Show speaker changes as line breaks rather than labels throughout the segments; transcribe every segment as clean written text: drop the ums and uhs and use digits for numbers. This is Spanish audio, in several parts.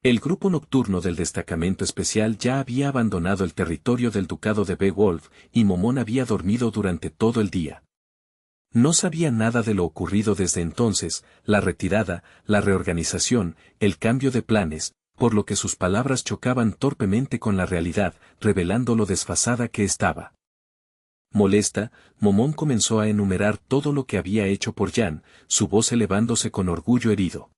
El grupo nocturno del destacamento especial ya había abandonado el territorio del ducado de Beowulf, y Momón había dormido durante todo el día. No sabía nada de lo ocurrido desde entonces, la retirada, la reorganización, el cambio de planes, por lo que sus palabras chocaban torpemente con la realidad, revelando lo desfasada que estaba. Molesta, Momón comenzó a enumerar todo lo que había hecho por Jan, su voz elevándose con orgullo herido.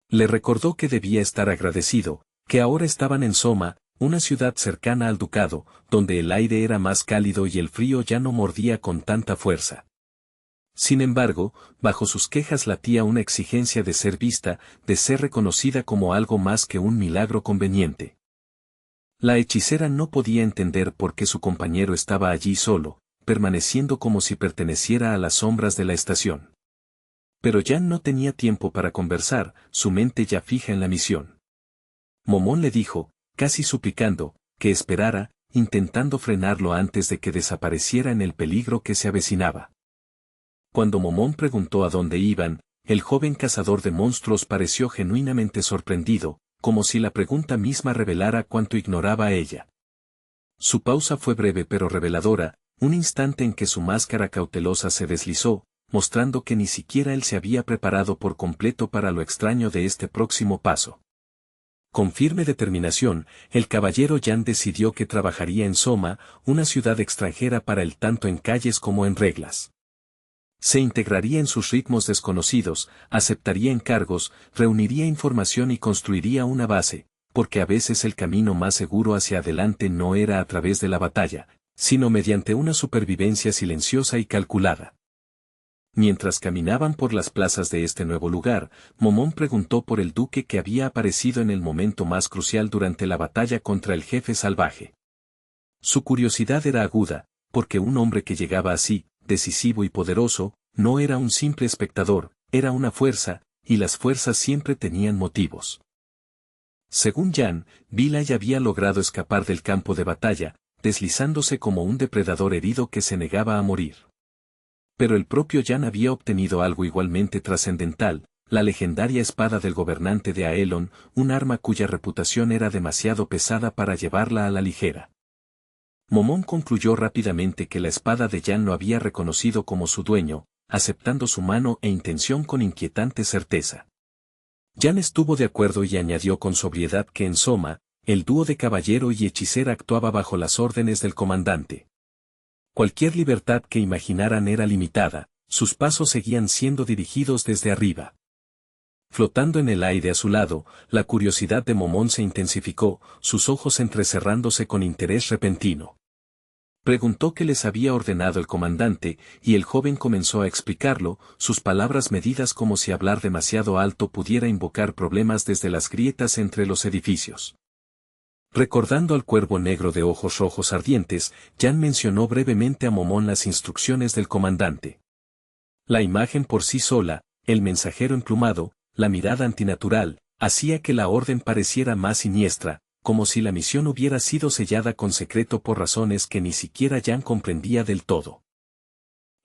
Le recordó que debía estar agradecido, que ahora estaban en Soma, una ciudad cercana al ducado, donde el aire era más cálido y el frío ya no mordía con tanta fuerza. Sin embargo, bajo sus quejas latía una exigencia de ser vista, de ser reconocida como algo más que un milagro conveniente. La hechicera no podía entender por qué su compañero estaba allí solo, permaneciendo como si perteneciera a las sombras de la estación. Pero Jan no tenía tiempo para conversar, su mente ya fija en la misión. Momón le dijo, casi suplicando, que esperara, intentando frenarlo antes de que desapareciera en el peligro que se avecinaba. Cuando Momón preguntó a dónde iban, el joven cazador de monstruos pareció genuinamente sorprendido, como si la pregunta misma revelara cuánto ignoraba ella. Su pausa fue breve pero reveladora, un instante en que su máscara cautelosa se deslizó, mostrando que ni siquiera él se había preparado por completo para lo extraño de este próximo paso. Con firme determinación, el caballero Jan decidió que trabajaría en Soma, una ciudad extranjera para él tanto en calles como en reglas. Se integraría en sus ritmos desconocidos, aceptaría encargos, reuniría información y construiría una base, porque a veces el camino más seguro hacia adelante no era a través de la batalla, sino mediante una supervivencia silenciosa y calculada. Mientras caminaban por las plazas de este nuevo lugar, Momón preguntó por el duque que había aparecido en el momento más crucial durante la batalla contra el jefe salvaje. Su curiosidad era aguda, porque un hombre que llegaba así, decisivo y poderoso, no era un simple espectador, era una fuerza, y las fuerzas siempre tenían motivos. Según Jan, Villay había logrado escapar del campo de batalla, deslizándose como un depredador herido que se negaba a morir. Pero el propio Jan había obtenido algo igualmente trascendental, la legendaria espada del gobernante de Aelon, un arma cuya reputación era demasiado pesada para llevarla a la ligera. Momón concluyó rápidamente que la espada de Jan lo había reconocido como su dueño, aceptando su mano e intención con inquietante certeza. Jan estuvo de acuerdo y añadió con sobriedad que en Soma, el dúo de caballero y hechicera actuaba bajo las órdenes del comandante. Cualquier libertad que imaginaran era limitada, sus pasos seguían siendo dirigidos desde arriba. Flotando en el aire a su lado, la curiosidad de Momón se intensificó, sus ojos entrecerrándose con interés repentino. Preguntó qué les había ordenado el comandante, y el joven comenzó a explicarlo, sus palabras medidas como si hablar demasiado alto pudiera invocar problemas desde las grietas entre los edificios. Recordando al cuervo negro de ojos rojos ardientes, Jan mencionó brevemente a Momón las instrucciones del comandante. La imagen por sí sola, el mensajero emplumado, la mirada antinatural, hacía que la orden pareciera más siniestra, como si la misión hubiera sido sellada con secreto por razones que ni siquiera Jan comprendía del todo.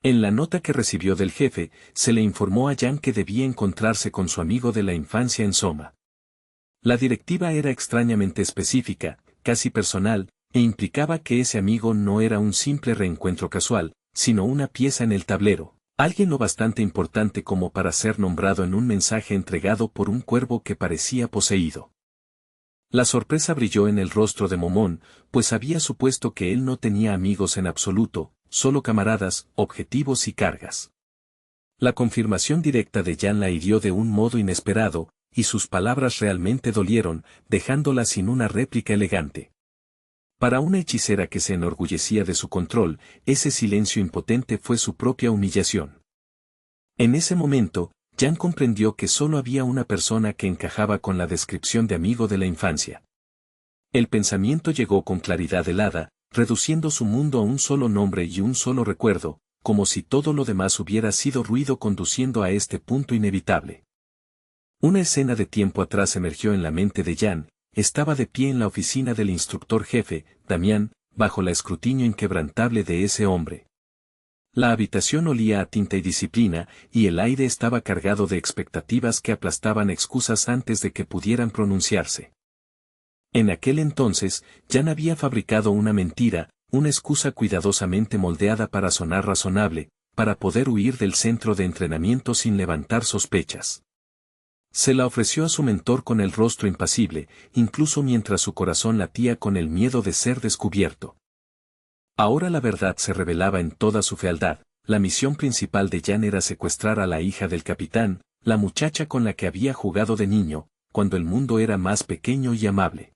En la nota que recibió del jefe, se le informó a Jan que debía encontrarse con su amigo de la infancia en Soma. La directiva era extrañamente específica, casi personal, e implicaba que ese amigo no era un simple reencuentro casual, sino una pieza en el tablero, alguien lo bastante importante como para ser nombrado en un mensaje entregado por un cuervo que parecía poseído. La sorpresa brilló en el rostro de Momón, pues había supuesto que él no tenía amigos en absoluto, solo camaradas, objetivos y cargas. La confirmación directa de Jan la hirió de un modo inesperado, y sus palabras realmente dolieron, dejándola sin una réplica elegante. Para una hechicera que se enorgullecía de su control, ese silencio impotente fue su propia humillación. En ese momento, Jan comprendió que solo había una persona que encajaba con la descripción de amigo de la infancia. El pensamiento llegó con claridad helada, reduciendo su mundo a un solo nombre y un solo recuerdo, como si todo lo demás hubiera sido ruido conduciendo a este punto inevitable. Una escena de tiempo atrás emergió en la mente de Jan, estaba de pie en la oficina del instructor jefe, Damián, bajo el escrutinio inquebrantable de ese hombre. La habitación olía a tinta y disciplina, y el aire estaba cargado de expectativas que aplastaban excusas antes de que pudieran pronunciarse. En aquel entonces, Jan había fabricado una mentira, una excusa cuidadosamente moldeada para sonar razonable, para poder huir del centro de entrenamiento sin levantar sospechas. Se la ofreció a su mentor con el rostro impasible, incluso mientras su corazón latía con el miedo de ser descubierto. Ahora la verdad se revelaba en toda su fealdad. La misión principal de Jan era secuestrar a la hija del capitán, la muchacha con la que había jugado de niño, cuando el mundo era más pequeño y amable.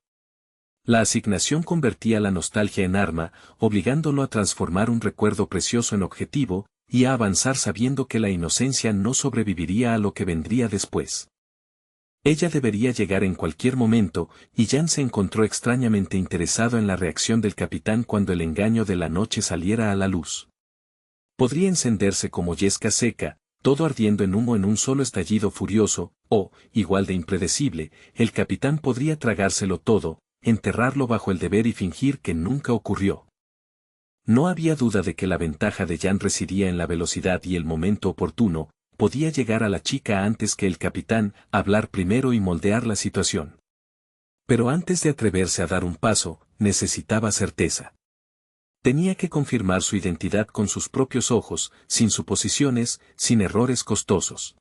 La asignación convertía la nostalgia en arma, obligándolo a transformar un recuerdo precioso en objetivo, y a avanzar sabiendo que la inocencia no sobreviviría a lo que vendría después. Ella debería llegar en cualquier momento, y Jan se encontró extrañamente interesado en la reacción del capitán cuando el engaño de la noche saliera a la luz. Podría encenderse como yesca seca, todo ardiendo en humo en un solo estallido furioso, o, igual de impredecible, el capitán podría tragárselo todo, enterrarlo bajo el deber y fingir que nunca ocurrió. No había duda de que la ventaja de Jan residía en la velocidad y el momento oportuno. Podía llegar a la chica antes que el capitán, hablar primero y moldear la situación. Pero antes de atreverse a dar un paso, necesitaba certeza. Tenía que confirmar su identidad con sus propios ojos, sin suposiciones, sin errores costosos.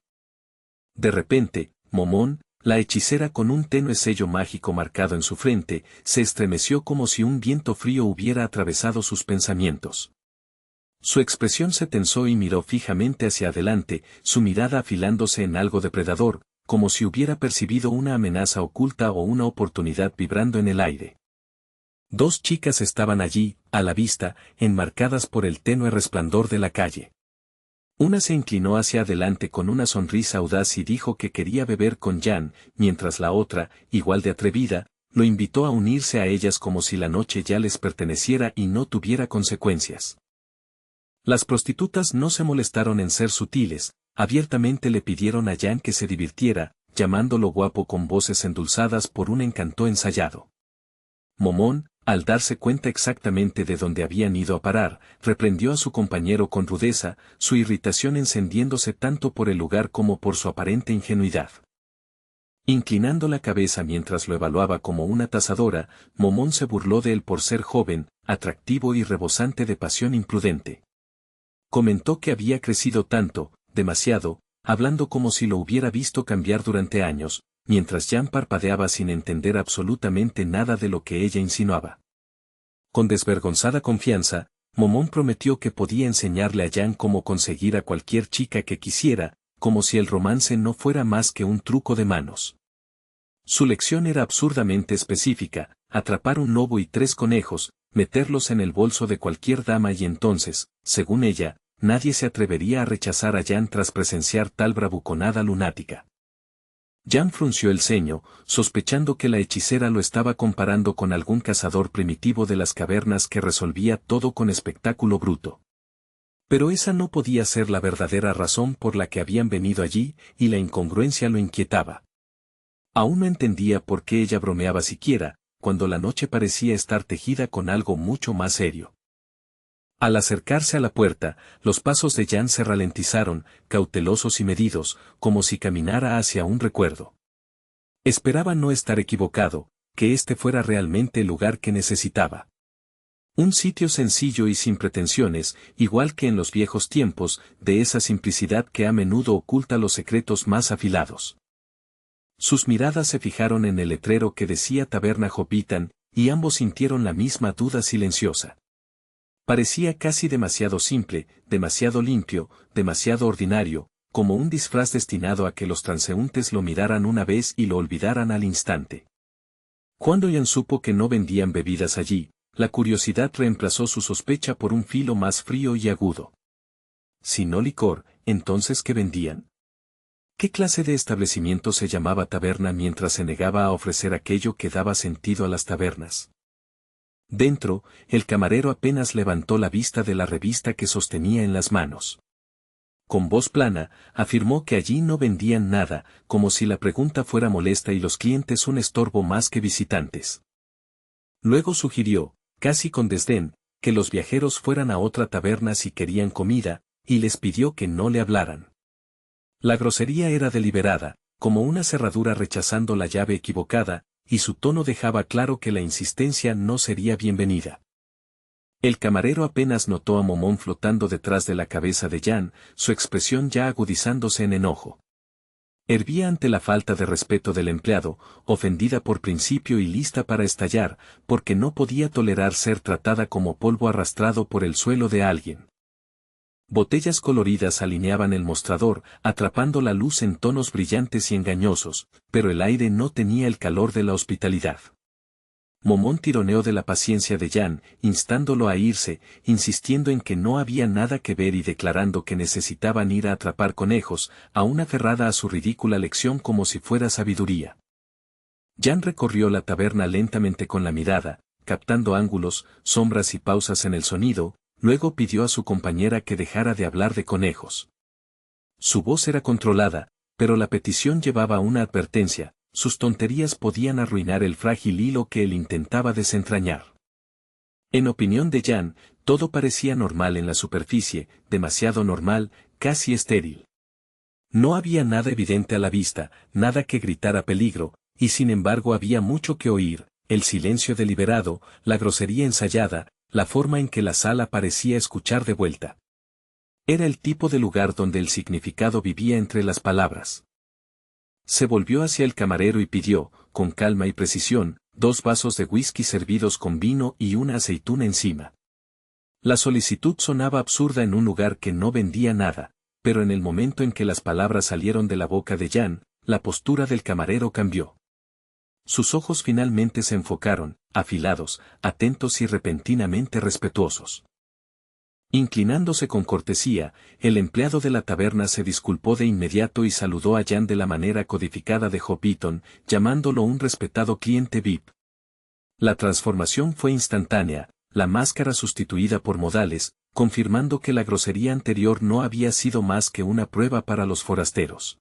De repente, Momón, la hechicera con un tenue sello mágico marcado en su frente, se estremeció como si un viento frío hubiera atravesado sus pensamientos. Su expresión se tensó y miró fijamente hacia adelante, su mirada afilándose en algo depredador, como si hubiera percibido una amenaza oculta o una oportunidad vibrando en el aire. Dos chicas estaban allí, a la vista, enmarcadas por el tenue resplandor de la calle. Una se inclinó hacia adelante con una sonrisa audaz y dijo que quería beber con Jan, mientras la otra, igual de atrevida, lo invitó a unirse a ellas como si la noche ya les perteneciera y no tuviera consecuencias. Las prostitutas no se molestaron en ser sutiles, abiertamente le pidieron a Jan que se divirtiera, llamándolo guapo con voces endulzadas por un encanto ensayado. Momón, al darse cuenta exactamente de dónde habían ido a parar, reprendió a su compañero con rudeza, su irritación encendiéndose tanto por el lugar como por su aparente ingenuidad. Inclinando la cabeza mientras lo evaluaba como una tasadora, Momón se burló de él por ser joven, atractivo y rebosante de pasión imprudente. Comentó que había crecido tanto, demasiado, hablando como si lo hubiera visto cambiar durante años, mientras Jan parpadeaba sin entender absolutamente nada de lo que ella insinuaba. Con desvergonzada confianza, Momón prometió que podía enseñarle a Jan cómo conseguir a cualquier chica que quisiera, como si el romance no fuera más que un truco de manos. Su lección era absurdamente específica: atrapar un lobo y 3 conejos, meterlos en el bolso de cualquier dama y entonces, según ella, nadie se atrevería a rechazar a Jan tras presenciar tal bravuconada lunática. Jan frunció el ceño, sospechando que la hechicera lo estaba comparando con algún cazador primitivo de las cavernas que resolvía todo con espectáculo bruto. Pero esa no podía ser la verdadera razón por la que habían venido allí, y la incongruencia lo inquietaba. Aún no entendía por qué ella bromeaba siquiera, cuando la noche parecía estar tejida con algo mucho más serio. Al acercarse a la puerta, los pasos de Jan se ralentizaron, cautelosos y medidos, como si caminara hacia un recuerdo. Esperaba no estar equivocado, que este fuera realmente el lugar que necesitaba. Un sitio sencillo y sin pretensiones, igual que en los viejos tiempos, de esa simplicidad que a menudo oculta los secretos más afilados. Sus miradas se fijaron en el letrero que decía Taberna Jopitan, y ambos sintieron la misma duda silenciosa. Parecía casi demasiado simple, demasiado limpio, demasiado ordinario, como un disfraz destinado a que los transeúntes lo miraran una vez y lo olvidaran al instante. Cuando Jan supo que no vendían bebidas allí, la curiosidad reemplazó su sospecha por un filo más frío y agudo. Si no licor, entonces ¿qué vendían? ¿Qué clase de establecimiento se llamaba taberna mientras se negaba a ofrecer aquello que daba sentido a las tabernas? Dentro, el camarero apenas levantó la vista de la revista que sostenía en las manos. Con voz plana, afirmó que allí no vendían nada, como si la pregunta fuera molesta y los clientes un estorbo más que visitantes. Luego sugirió, casi con desdén, que los viajeros fueran a otra taberna si querían comida, y les pidió que no le hablaran. La grosería era deliberada, como una cerradura rechazando la llave equivocada, y su tono dejaba claro que la insistencia no sería bienvenida. El camarero apenas notó a Momón flotando detrás de la cabeza de Jan, su expresión ya agudizándose en enojo. Hervía ante la falta de respeto del empleado, ofendida por principio y lista para estallar, porque no podía tolerar ser tratada como polvo arrastrado por el suelo de alguien. Botellas coloridas alineaban el mostrador, atrapando la luz en tonos brillantes y engañosos, pero el aire no tenía el calor de la hospitalidad. Momón tironeó de la paciencia de Jan, instándolo a irse, insistiendo en que no había nada que ver y declarando que necesitaban ir a atrapar conejos, aún aferrada a su ridícula lección como si fuera sabiduría. Jan recorrió la taberna lentamente con la mirada, captando ángulos, sombras y pausas en el sonido. Luego pidió a su compañera que dejara de hablar de conejos. Su voz era controlada, pero la petición llevaba una advertencia: sus tonterías podían arruinar el frágil hilo que él intentaba desentrañar. En opinión de Jan, todo parecía normal en la superficie, demasiado normal, casi estéril. No había nada evidente a la vista, nada que gritara peligro, y sin embargo había mucho que oír: el silencio deliberado, la grosería ensayada, la forma en que la sala parecía escuchar de vuelta. Era el tipo de lugar donde el significado vivía entre las palabras. Se volvió hacia el camarero y pidió, con calma y precisión, 2 vasos de whisky servidos con vino y una aceituna encima. La solicitud sonaba absurda en un lugar que no vendía nada, pero en el momento en que las palabras salieron de la boca de Jan, la postura del camarero cambió. Sus ojos finalmente se enfocaron, afilados, atentos y repentinamente respetuosos. Inclinándose con cortesía, el empleado de la taberna se disculpó de inmediato y saludó a Jan de la manera codificada de Hobbiton, llamándolo un respetado cliente VIP. La transformación fue instantánea, la máscara sustituida por modales, confirmando que la grosería anterior no había sido más que una prueba para los forasteros.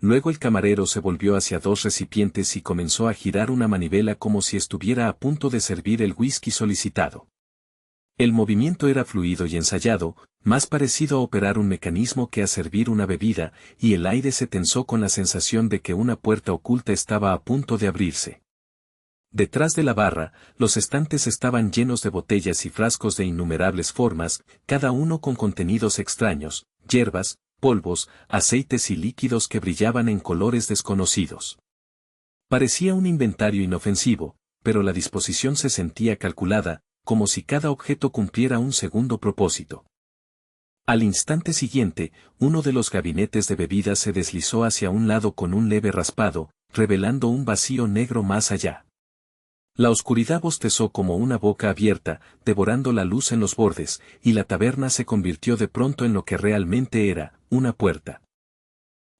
Luego el camarero se volvió hacia 2 recipientes y comenzó a girar una manivela como si estuviera a punto de servir el whisky solicitado. El movimiento era fluido y ensayado, más parecido a operar un mecanismo que a servir una bebida, y el aire se tensó con la sensación de que una puerta oculta estaba a punto de abrirse. Detrás de la barra, los estantes estaban llenos de botellas y frascos de innumerables formas, cada uno con contenidos extraños: hierbas, polvos, aceites y líquidos que brillaban en colores desconocidos. Parecía un inventario inofensivo, pero la disposición se sentía calculada, como si cada objeto cumpliera un segundo propósito. Al instante siguiente, uno de los gabinetes de bebidas se deslizó hacia un lado con un leve raspado, revelando un vacío negro más allá. La oscuridad bostezó como una boca abierta, devorando la luz en los bordes, y la taberna se convirtió de pronto en lo que realmente era: una puerta.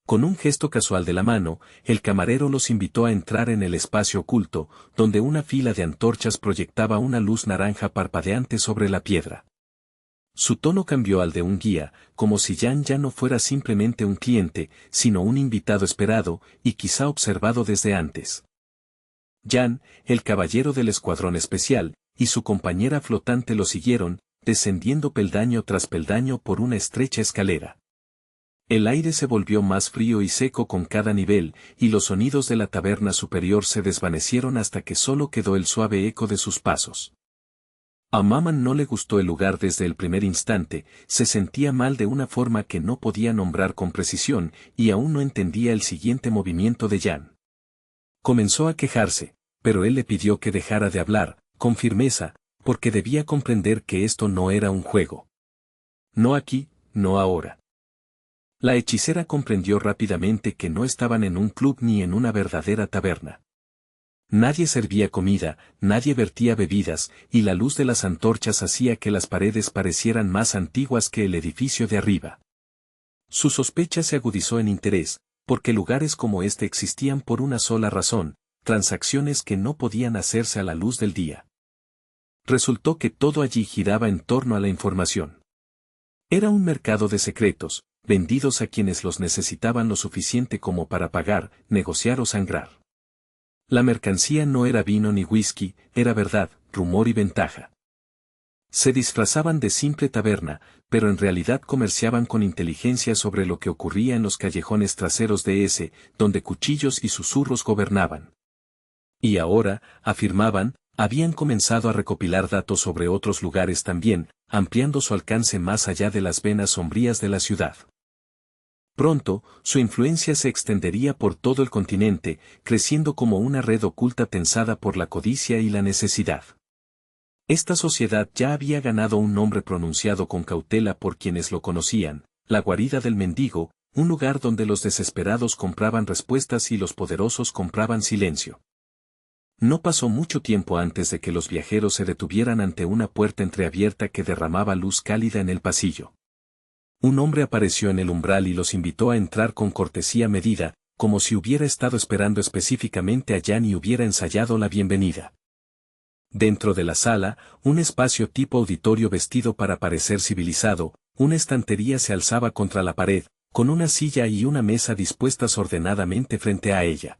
Con un gesto casual de la mano, el camarero los invitó a entrar en el espacio oculto, donde una fila de antorchas proyectaba una luz naranja parpadeante sobre la piedra. Su tono cambió al de un guía, como si Jan ya no fuera simplemente un cliente, sino un invitado esperado, y quizá observado desde antes. Jan, el caballero del escuadrón especial, y su compañera flotante lo siguieron, descendiendo peldaño tras peldaño por una estrecha escalera. El aire se volvió más frío y seco con cada nivel, y los sonidos de la taberna superior se desvanecieron hasta que solo quedó el suave eco de sus pasos. A Maman no le gustó el lugar desde el primer instante, se sentía mal de una forma que no podía nombrar con precisión, y aún no entendía el siguiente movimiento de Jan. Comenzó a quejarse, pero él le pidió que dejara de hablar, con firmeza, porque debía comprender que esto no era un juego. No aquí, no ahora. La hechicera comprendió rápidamente que no estaban en un club ni en una verdadera taberna. Nadie servía comida, nadie vertía bebidas, y la luz de las antorchas hacía que las paredes parecieran más antiguas que el edificio de arriba. Su sospecha se agudizó en interés, porque lugares como este existían por una sola razón: transacciones que no podían hacerse a la luz del día. Resultó que todo allí giraba en torno a la información. Era un mercado de secretos, vendidos a quienes los necesitaban lo suficiente como para pagar, negociar o sangrar. La mercancía no era vino ni whisky, era verdad, rumor y ventaja. Se disfrazaban de simple taberna, pero en realidad comerciaban con inteligencia sobre lo que ocurría en los callejones traseros de ese, donde cuchillos y susurros gobernaban. Y ahora, afirmaban, habían comenzado a recopilar datos sobre otros lugares también, ampliando su alcance más allá de las venas sombrías de la ciudad. Pronto, su influencia se extendería por todo el continente, creciendo como una red oculta tensada por la codicia y la necesidad. Esta sociedad ya había ganado un nombre pronunciado con cautela por quienes lo conocían, la guarida del mendigo, un lugar donde los desesperados compraban respuestas y los poderosos compraban silencio. No pasó mucho tiempo antes de que los viajeros se detuvieran ante una puerta entreabierta que derramaba luz cálida en el pasillo. Un hombre apareció en el umbral y los invitó a entrar con cortesía medida, como si hubiera estado esperando específicamente a Jan y hubiera ensayado la bienvenida. Dentro de la sala, un espacio tipo auditorio vestido para parecer civilizado, una estantería se alzaba contra la pared, con una silla y una mesa dispuestas ordenadamente frente a ella.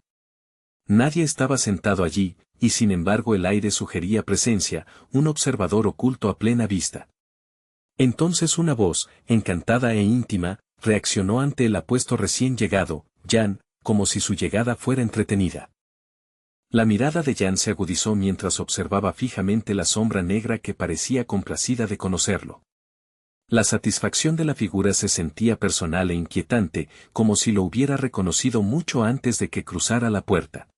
Nadie estaba sentado allí, y sin embargo el aire sugería presencia, un observador oculto a plena vista. Entonces una voz, encantada e íntima, reaccionó ante el apuesto recién llegado, Jan, como si su llegada fuera entretenida. La mirada de Jan se agudizó mientras observaba fijamente la sombra negra que parecía complacida de conocerlo. La satisfacción de la figura se sentía personal e inquietante, como si lo hubiera reconocido mucho antes de que cruzara la puerta.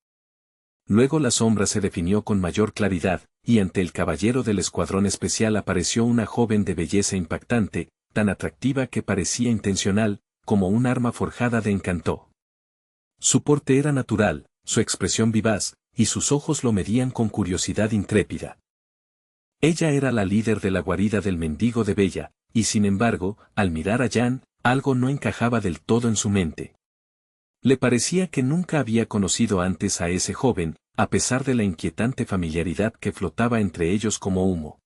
Luego la sombra se definió con mayor claridad, y ante el caballero del escuadrón especial apareció una joven de belleza impactante, tan atractiva que parecía intencional, como un arma forjada de encanto. Su porte era natural, su expresión vivaz, y sus ojos lo medían con curiosidad intrépida. Ella era la líder de la guarida del mendigo de Bella, y sin embargo, al mirar a Jan, algo no encajaba del todo en su mente. Le parecía que nunca había conocido antes a ese joven, a pesar de la inquietante familiaridad que flotaba entre ellos como humo.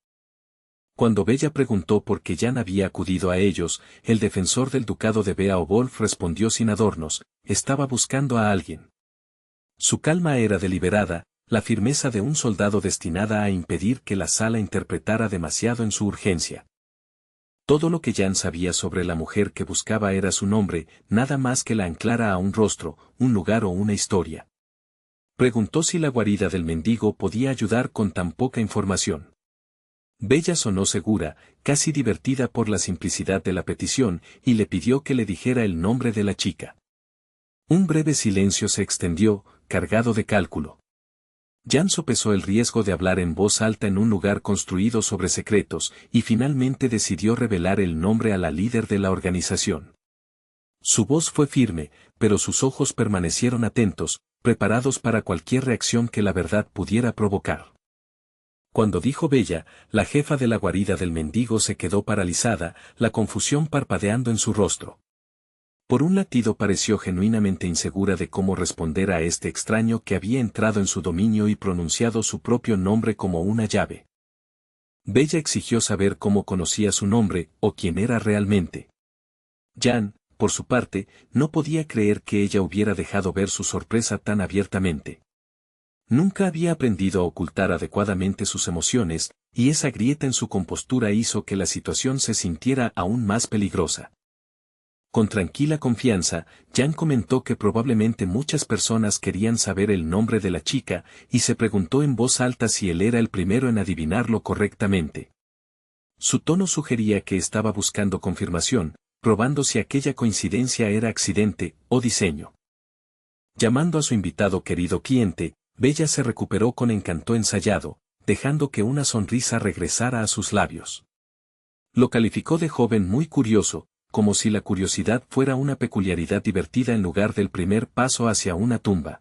Cuando Bella preguntó por qué Jan había acudido a ellos, el defensor del ducado de Beowulf respondió sin adornos, estaba buscando a alguien. Su calma era deliberada, la firmeza de un soldado destinada a impedir que la sala interpretara demasiado en su urgencia. Todo lo que Jan sabía sobre la mujer que buscaba era su nombre, nada más que la anclara a un rostro, un lugar o una historia. Preguntó si la guarida del mendigo podía ayudar con tan poca información. Bella sonó segura, casi divertida por la simplicidad de la petición, y le pidió que le dijera el nombre de la chica. Un breve silencio se extendió, cargado de cálculo. Jan sopesó el riesgo de hablar en voz alta en un lugar construido sobre secretos, y finalmente decidió revelar el nombre a la líder de la organización. Su voz fue firme, pero sus ojos permanecieron atentos, preparados para cualquier reacción que la verdad pudiera provocar. Cuando dijo Bella, la jefa de la guarida del mendigo se quedó paralizada, la confusión parpadeando en su rostro. Por un latido pareció genuinamente insegura de cómo responder a este extraño que había entrado en su dominio y pronunciado su propio nombre como una llave. Bella exigió saber cómo conocía su nombre, o quién era realmente. Jan, por su parte, no podía creer que ella hubiera dejado ver su sorpresa tan abiertamente. Nunca había aprendido a ocultar adecuadamente sus emociones, y esa grieta en su compostura hizo que la situación se sintiera aún más peligrosa. Con tranquila confianza, Jan comentó que probablemente muchas personas querían saber el nombre de la chica, y se preguntó en voz alta si él era el primero en adivinarlo correctamente. Su tono sugería que estaba buscando confirmación, probando si aquella coincidencia era accidente o diseño. Llamando a su invitado querido cliente, Bella se recuperó con encanto ensayado, dejando que una sonrisa regresara a sus labios. Lo calificó de joven muy curioso, como si la curiosidad fuera una peculiaridad divertida en lugar del primer paso hacia una tumba.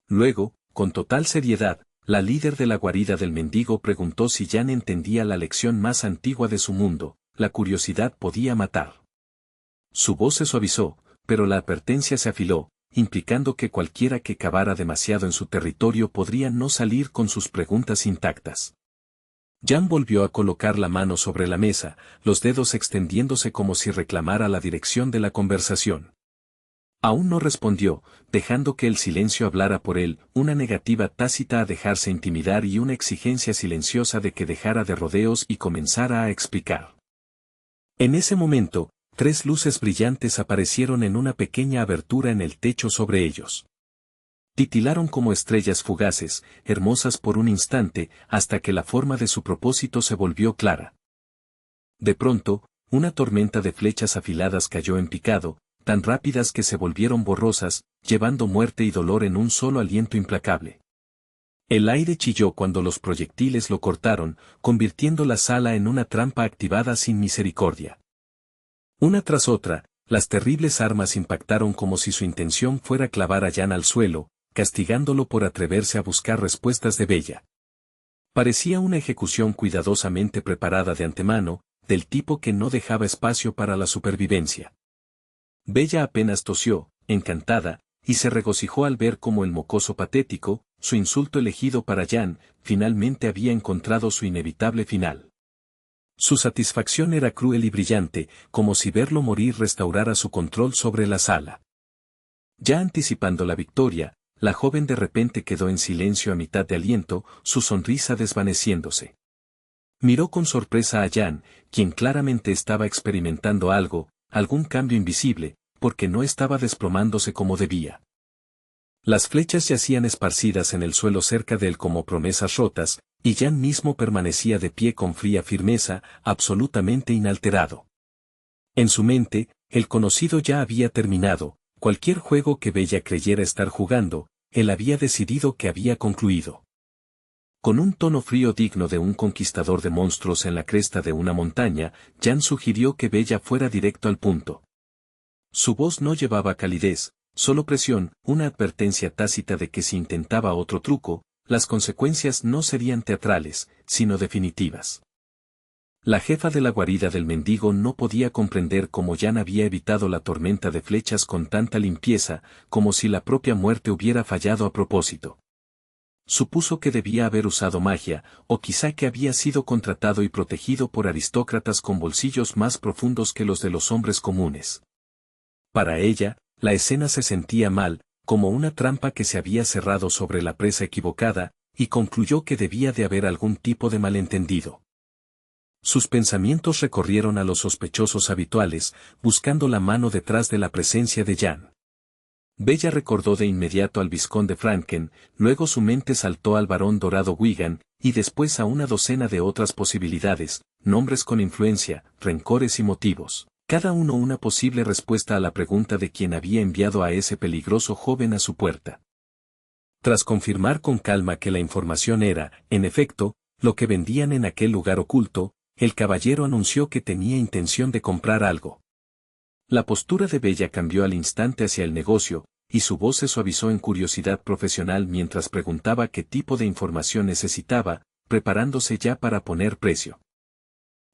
Luego, con total seriedad, la líder de la guarida del mendigo preguntó si Jan entendía la lección más antigua de su mundo: la curiosidad podía matar. Su voz se suavizó, pero la advertencia se afiló, implicando que cualquiera que cavara demasiado en su territorio podría no salir con sus preguntas intactas. Jan volvió a colocar la mano sobre la mesa, los dedos extendiéndose como si reclamara la dirección de la conversación. Aún no respondió, dejando que el silencio hablara por él, una negativa tácita a dejarse intimidar y una exigencia silenciosa de que dejara de rodeos y comenzara a explicar. En ese momento, 3 luces brillantes aparecieron en una pequeña abertura en el techo sobre ellos. Titilaron como estrellas fugaces, hermosas por un instante, hasta que la forma de su propósito se volvió clara. De pronto, una tormenta de flechas afiladas cayó en picado, tan rápidas que se volvieron borrosas, llevando muerte y dolor en un solo aliento implacable. El aire chilló cuando los proyectiles lo cortaron, convirtiendo la sala en una trampa activada sin misericordia. Una tras otra, las terribles armas impactaron como si su intención fuera clavar a Jan al suelo, castigándolo por atreverse a buscar respuestas de Bella. Parecía una ejecución cuidadosamente preparada de antemano, del tipo que no dejaba espacio para la supervivencia. Bella apenas tosió, encantada, y se regocijó al ver cómo el mocoso patético, su insulto elegido para Jan, finalmente había encontrado su inevitable final. Su satisfacción era cruel y brillante, como si verlo morir restaurara su control sobre la sala. Ya anticipando la victoria, la joven de repente quedó en silencio a mitad de aliento, su sonrisa desvaneciéndose. Miró con sorpresa a Jan, quien claramente estaba experimentando algún cambio invisible, porque no estaba desplomándose como debía. Las flechas yacían esparcidas en el suelo cerca de él como promesas rotas, y Jan mismo permanecía de pie con fría firmeza, absolutamente inalterado. En su mente, el conocido ya había terminado, cualquier juego que Bella creyera estar jugando, él había decidido que había concluido. Con un tono frío digno de un conquistador de monstruos en la cresta de una montaña, Jan sugirió que Bella fuera directo al punto. Su voz no llevaba calidez, solo presión, una advertencia tácita de que si intentaba otro truco, las consecuencias no serían teatrales, sino definitivas. La jefa de la guarida del mendigo no podía comprender cómo Jan había evitado la tormenta de flechas con tanta limpieza, como si la propia muerte hubiera fallado a propósito. Supuso que debía haber usado magia, o quizá que había sido contratado y protegido por aristócratas con bolsillos más profundos que los de los hombres comunes. Para ella, la escena se sentía mal, como una trampa que se había cerrado sobre la presa equivocada, y concluyó que debía de haber algún tipo de malentendido. Sus pensamientos recorrieron a los sospechosos habituales, buscando la mano detrás de la presencia de Jan. Bella recordó de inmediato al vizconde Franken, luego su mente saltó al barón dorado Wigan, y después a una docena de otras posibilidades, nombres con influencia, rencores y motivos, cada uno una posible respuesta a la pregunta de quién había enviado a ese peligroso joven a su puerta. Tras confirmar con calma que la información era, en efecto, lo que vendían en aquel lugar oculto, el caballero anunció que tenía intención de comprar algo. La postura de Bella cambió al instante hacia el negocio, y su voz se suavizó en curiosidad profesional mientras preguntaba qué tipo de información necesitaba, preparándose ya para poner precio.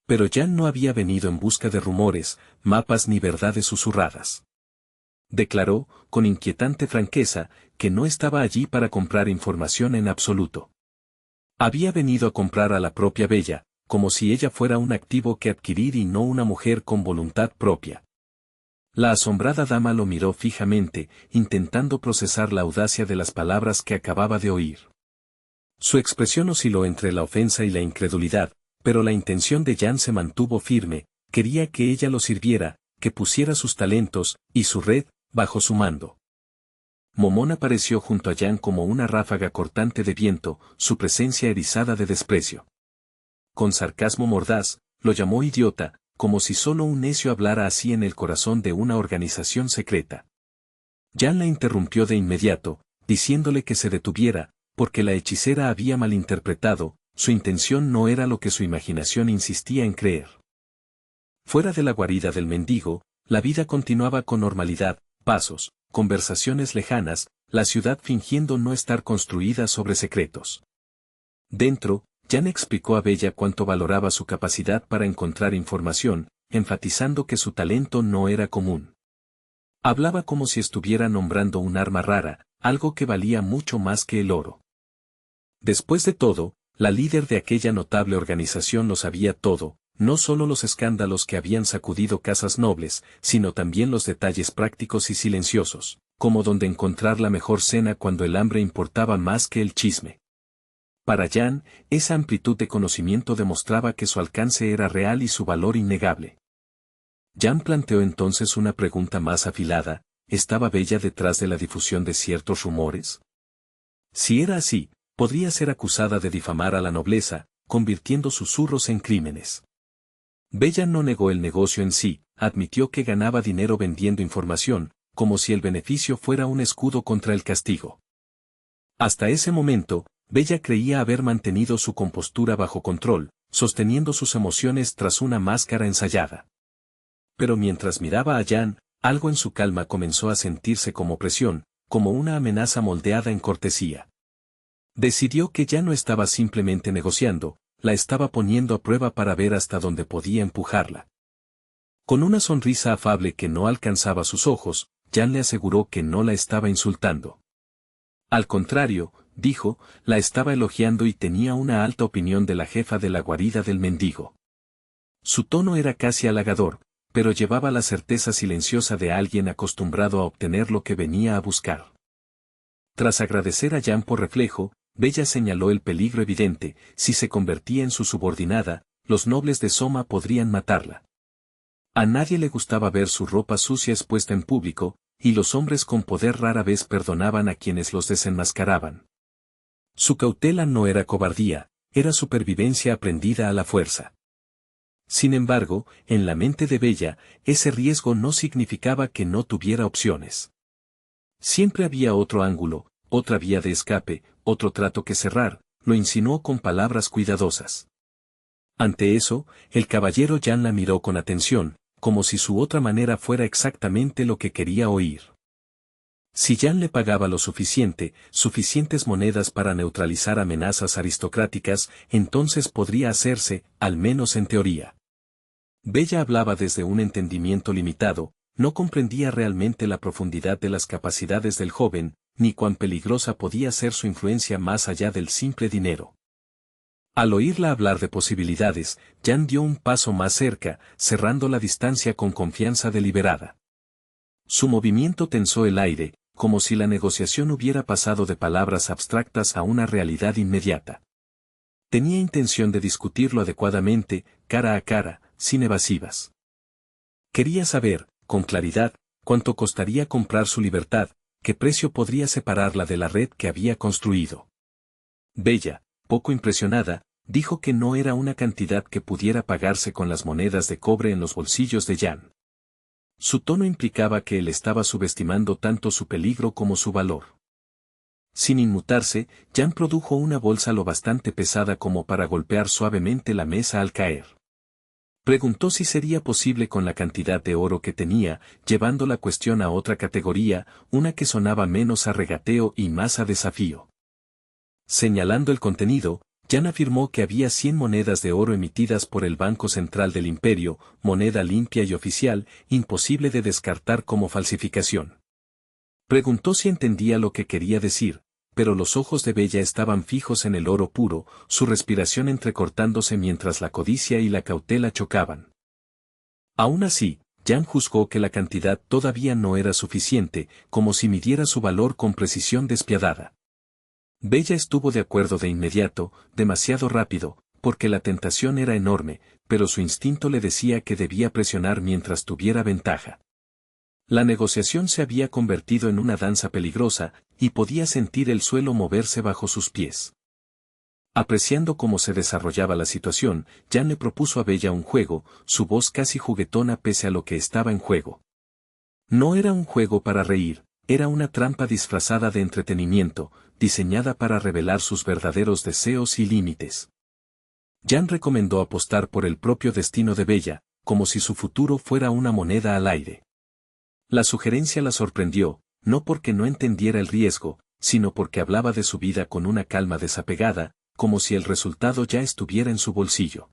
Pero Jan no había venido en busca de rumores, mapas ni verdades susurradas. Declaró, con inquietante franqueza, que no estaba allí para comprar información en absoluto. Había venido a comprar a la propia Bella, como si ella fuera un activo que adquirir y no una mujer con voluntad propia. La asombrada dama lo miró fijamente, intentando procesar la audacia de las palabras que acababa de oír. Su expresión osciló entre la ofensa y la incredulidad, pero la intención de Jan se mantuvo firme, quería que ella lo sirviera, que pusiera sus talentos, y su red, bajo su mando. Momón apareció junto a Jan como una ráfaga cortante de viento, su presencia erizada de desprecio. Con sarcasmo mordaz, lo llamó idiota, como si solo un necio hablara así en el corazón de una organización secreta. Jan la interrumpió de inmediato, diciéndole que se detuviera, porque la hechicera había malinterpretado, su intención no era lo que su imaginación insistía en creer. Fuera de la guarida del mendigo, la vida continuaba con normalidad, pasos, conversaciones lejanas, la ciudad fingiendo no estar construida sobre secretos. Dentro, Jan explicó a Bella cuánto valoraba su capacidad para encontrar información, enfatizando que su talento no era común. Hablaba como si estuviera nombrando un arma rara, algo que valía mucho más que el oro. Después de todo, la líder de aquella notable organización lo sabía todo, no solo los escándalos que habían sacudido casas nobles, sino también los detalles prácticos y silenciosos, como donde encontrar la mejor cena cuando el hambre importaba más que el chisme. Para Jan, esa amplitud de conocimiento demostraba que su alcance era real y su valor innegable. Jan planteó entonces una pregunta más afilada: ¿estaba Bella detrás de la difusión de ciertos rumores? Si era así, podría ser acusada de difamar a la nobleza, convirtiendo susurros en crímenes. Bella no negó el negocio en sí, admitió que ganaba dinero vendiendo información, como si el beneficio fuera un escudo contra el castigo. Hasta ese momento, Bella creía haber mantenido su compostura bajo control, sosteniendo sus emociones tras una máscara ensayada. Pero mientras miraba a Jan, algo en su calma comenzó a sentirse como presión, como una amenaza moldeada en cortesía. Decidió que ya no estaba simplemente negociando, la estaba poniendo a prueba para ver hasta dónde podía empujarla. Con una sonrisa afable que no alcanzaba sus ojos, Jan le aseguró que no la estaba insultando. Al contrario, dijo, la estaba elogiando y tenía una alta opinión de la jefa de la guarida del mendigo. Su tono era casi halagador, pero llevaba la certeza silenciosa de alguien acostumbrado a obtener lo que venía a buscar. Tras agradecer a Jan por reflejo, Bella señaló el peligro evidente: si se convertía en su subordinada, los nobles de Soma podrían matarla. A nadie le gustaba ver su ropa sucia expuesta en público, y los hombres con poder rara vez perdonaban a quienes los desenmascaraban. Su cautela no era cobardía, era supervivencia aprendida a la fuerza. Sin embargo, en la mente de Bella, ese riesgo no significaba que no tuviera opciones. Siempre había otro ángulo, otra vía de escape, otro trato que cerrar, lo insinuó con palabras cuidadosas. Ante eso, el caballero Jan la miró con atención, como si su otra manera fuera exactamente lo que quería oír. Si Jan le pagaba lo suficiente, suficientes monedas para neutralizar amenazas aristocráticas, entonces podría hacerse, al menos en teoría. Bella hablaba desde un entendimiento limitado, no comprendía realmente la profundidad de las capacidades del joven, ni cuán peligrosa podía ser su influencia más allá del simple dinero. Al oírla hablar de posibilidades, Jan dio un paso más cerca, cerrando la distancia con confianza deliberada. Su movimiento tensó el aire, como si la negociación hubiera pasado de palabras abstractas a una realidad inmediata. Tenía intención de discutirlo adecuadamente, cara a cara, sin evasivas. Quería saber, con claridad, cuánto costaría comprar su libertad, qué precio podría separarla de la red que había construido. Bella, poco impresionada, dijo que no era una cantidad que pudiera pagarse con las monedas de cobre en los bolsillos de Jan. Su tono implicaba que él estaba subestimando tanto su peligro como su valor. Sin inmutarse, Jan produjo una bolsa lo bastante pesada como para golpear suavemente la mesa al caer. Preguntó si sería posible con la cantidad de oro que tenía, llevando la cuestión a otra categoría, una que sonaba menos a regateo y más a desafío. Señalando el contenido, Jan afirmó que había 100 monedas de oro emitidas por el Banco Central del Imperio, moneda limpia y oficial, imposible de descartar como falsificación. Preguntó si entendía lo que quería decir, pero los ojos de Bella estaban fijos en el oro puro, su respiración entrecortándose mientras la codicia y la cautela chocaban. Aún así, Jan juzgó que la cantidad todavía no era suficiente, como si midiera su valor con precisión despiadada. Bella estuvo de acuerdo de inmediato, demasiado rápido, porque la tentación era enorme, pero su instinto le decía que debía presionar mientras tuviera ventaja. La negociación se había convertido en una danza peligrosa, y podía sentir el suelo moverse bajo sus pies. Apreciando cómo se desarrollaba la situación, Jan le propuso a Bella un juego, su voz casi juguetona pese a lo que estaba en juego. No era un juego para reír, era una trampa disfrazada de entretenimiento, diseñada para revelar sus verdaderos deseos y límites. Jan recomendó apostar por el propio destino de Bella, como si su futuro fuera una moneda al aire. La sugerencia la sorprendió, no porque no entendiera el riesgo, sino porque hablaba de su vida con una calma desapegada, como si el resultado ya estuviera en su bolsillo.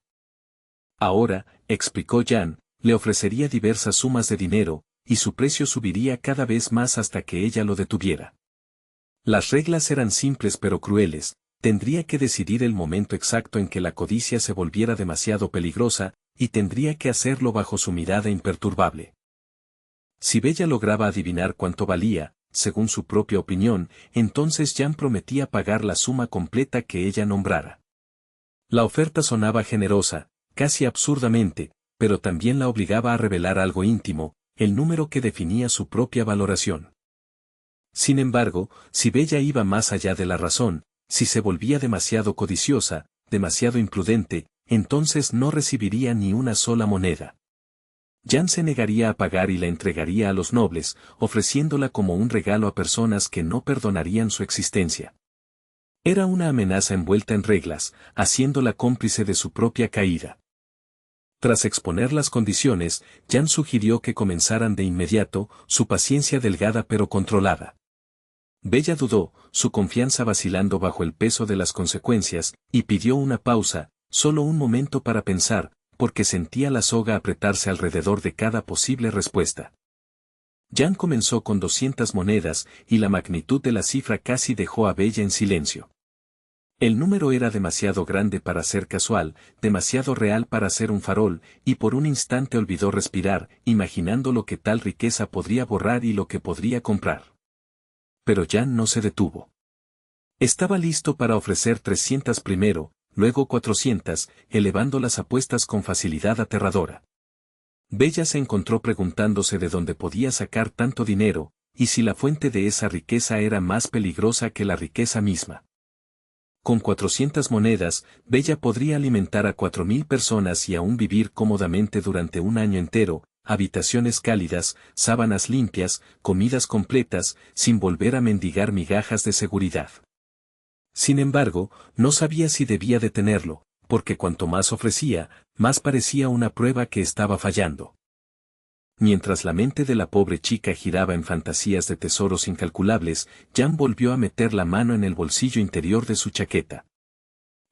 Ahora, explicó Jan, le ofrecería diversas sumas de dinero, y su precio subiría cada vez más hasta que ella lo detuviera. Las reglas eran simples pero crueles, tendría que decidir el momento exacto en que la codicia se volviera demasiado peligrosa, y tendría que hacerlo bajo su mirada imperturbable. Si Bella lograba adivinar cuánto valía, según su propia opinión, entonces Jan prometía pagar la suma completa que ella nombrara. La oferta sonaba generosa, casi absurdamente, pero también la obligaba a revelar algo íntimo, el número que definía su propia valoración. Sin embargo, si Bella iba más allá de la razón, si se volvía demasiado codiciosa, demasiado imprudente, entonces no recibiría ni una sola moneda. Jan se negaría a pagar y la entregaría a los nobles, ofreciéndola como un regalo a personas que no perdonarían su existencia. Era una amenaza envuelta en reglas, haciéndola cómplice de su propia caída. Tras exponer las condiciones, Jan sugirió que comenzaran de inmediato, su paciencia delgada pero controlada. Bella dudó, su confianza vacilando bajo el peso de las consecuencias, y pidió una pausa, solo un momento para pensar, porque sentía la soga apretarse alrededor de cada posible respuesta. Jan comenzó con 200 monedas, y la magnitud de la cifra casi dejó a Bella en silencio. El número era demasiado grande para ser casual, demasiado real para ser un farol, y por un instante olvidó respirar, imaginando lo que tal riqueza podría borrar y lo que podría comprar. Pero Jan no se detuvo. Estaba listo para ofrecer 300 primero, luego 400, elevando las apuestas con facilidad aterradora. Bella se encontró preguntándose de dónde podía sacar tanto dinero, y si la fuente de esa riqueza era más peligrosa que la riqueza misma. Con 400 monedas, Bella podría alimentar a 4.000 personas y aún vivir cómodamente durante un año entero, habitaciones cálidas, sábanas limpias, comidas completas, sin volver a mendigar migajas de seguridad. Sin embargo, no sabía si debía detenerlo, porque cuanto más ofrecía, más parecía una prueba que estaba fallando. Mientras la mente de la pobre chica giraba en fantasías de tesoros incalculables, Jan volvió a meter la mano en el bolsillo interior de su chaqueta.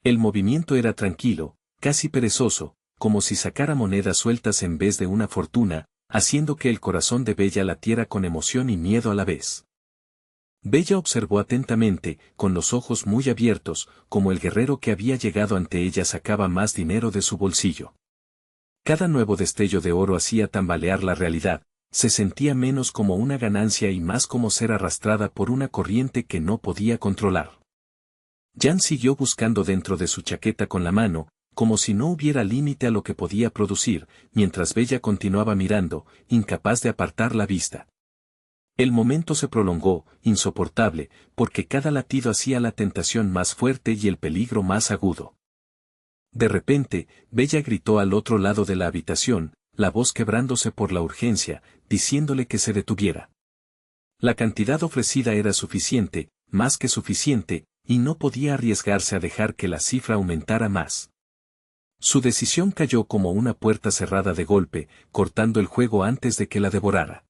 El movimiento era tranquilo, casi perezoso, como si sacara monedas sueltas en vez de una fortuna, haciendo que el corazón de Bella latiera con emoción y miedo a la vez. Bella observó atentamente, con los ojos muy abiertos, como el guerrero que había llegado ante ella sacaba más dinero de su bolsillo. Cada nuevo destello de oro hacía tambalear la realidad, se sentía menos como una ganancia y más como ser arrastrada por una corriente que no podía controlar. Jan siguió buscando dentro de su chaqueta con la mano, como si no hubiera límite a lo que podía producir, mientras Bella continuaba mirando, incapaz de apartar la vista. El momento se prolongó, insoportable, porque cada latido hacía la tentación más fuerte y el peligro más agudo. De repente, Bella gritó al otro lado de la habitación, la voz quebrándose por la urgencia, diciéndole que se detuviera. La cantidad ofrecida era suficiente, más que suficiente, y no podía arriesgarse a dejar que la cifra aumentara más. Su decisión cayó como una puerta cerrada de golpe, cortando el juego antes de que la devorara.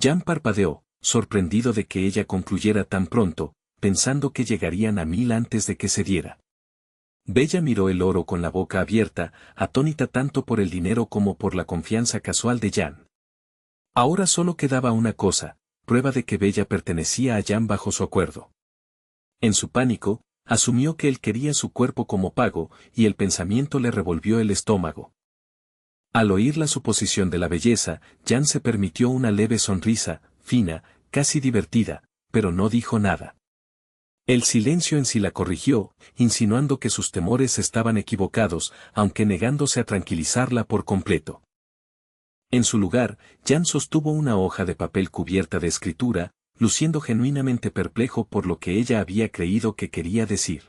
Jan parpadeó, sorprendido de que ella concluyera tan pronto, pensando que llegarían a 1000 antes de que se diera. Bella miró el oro con la boca abierta, atónita tanto por el dinero como por la confianza casual de Jan. Ahora solo quedaba una cosa, prueba de que Bella pertenecía a Jan bajo su acuerdo. En su pánico, asumió que él quería su cuerpo como pago, y el pensamiento le revolvió el estómago. Al oír la suposición de la belleza, Jan se permitió una leve sonrisa, fina, casi divertida, pero no dijo nada. El silencio en sí la corrigió, insinuando que sus temores estaban equivocados, aunque negándose a tranquilizarla por completo. En su lugar, Jan sostuvo una hoja de papel cubierta de escritura, luciendo genuinamente perplejo por lo que ella había creído que quería decir.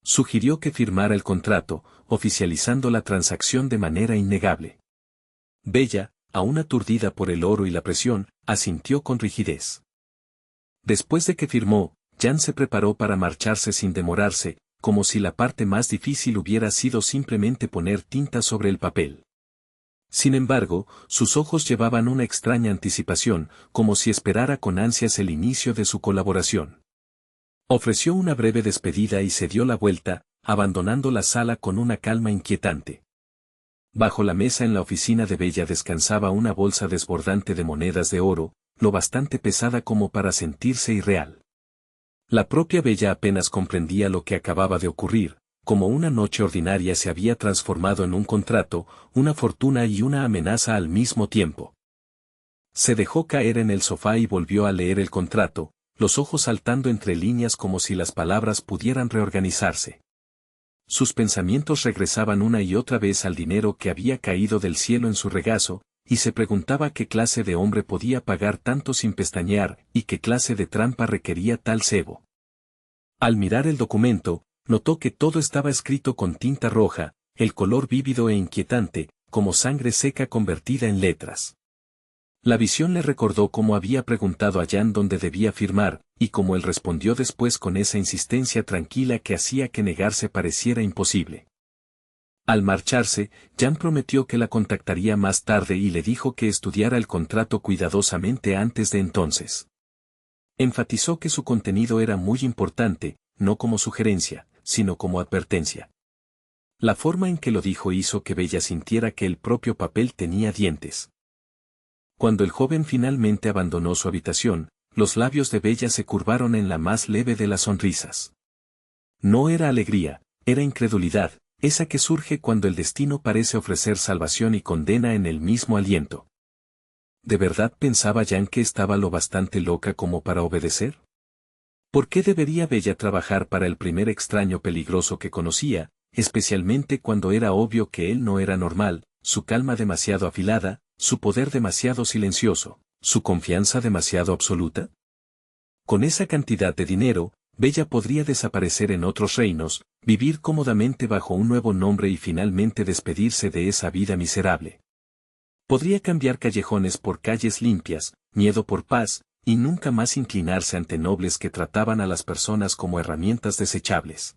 Sugirió que firmara el contrato, oficializando la transacción de manera innegable. Bella, aún aturdida por el oro y la presión, asintió con rigidez. Después de que firmó, Jan se preparó para marcharse sin demorarse, como si la parte más difícil hubiera sido simplemente poner tinta sobre el papel. Sin embargo, sus ojos llevaban una extraña anticipación, como si esperara con ansias el inicio de su colaboración. Ofreció una breve despedida y se dio la vuelta, abandonando la sala con una calma inquietante. Bajo la mesa en la oficina de Bella descansaba una bolsa desbordante de monedas de oro, lo bastante pesada como para sentirse irreal. La propia Bella apenas comprendía lo que acababa de ocurrir, como una noche ordinaria se había transformado en un contrato, una fortuna y una amenaza al mismo tiempo. Se dejó caer en el sofá y volvió a leer el contrato, los ojos saltando entre líneas como si las palabras pudieran reorganizarse. Sus pensamientos regresaban una y otra vez al dinero que había caído del cielo en su regazo, y se preguntaba qué clase de hombre podía pagar tanto sin pestañear y qué clase de trampa requería tal cebo. Al mirar el documento, notó que todo estaba escrito con tinta roja, el color vívido e inquietante, como sangre seca convertida en letras. La visión le recordó cómo había preguntado a Jan dónde debía firmar, y cómo él respondió después con esa insistencia tranquila que hacía que negarse pareciera imposible. Al marcharse, Jan prometió que la contactaría más tarde y le dijo que estudiara el contrato cuidadosamente antes de entonces. Enfatizó que su contenido era muy importante, no como sugerencia, sino como advertencia. La forma en que lo dijo hizo que Bella sintiera que el propio papel tenía dientes. Cuando el joven finalmente abandonó su habitación, los labios de Bella se curvaron en la más leve de las sonrisas. No era alegría, era incredulidad, esa que surge cuando el destino parece ofrecer salvación y condena en el mismo aliento. ¿De verdad pensaba Jan que estaba lo bastante loca como para obedecer? ¿Por qué debería Bella trabajar para el primer extraño peligroso que conocía, especialmente cuando era obvio que él no era normal, su calma demasiado afilada, su poder demasiado silencioso, su confianza demasiado absoluta? Con esa cantidad de dinero, Bella podría desaparecer en otros reinos, vivir cómodamente bajo un nuevo nombre y finalmente despedirse de esa vida miserable. Podría cambiar callejones por calles limpias, miedo por paz, y nunca más inclinarse ante nobles que trataban a las personas como herramientas desechables.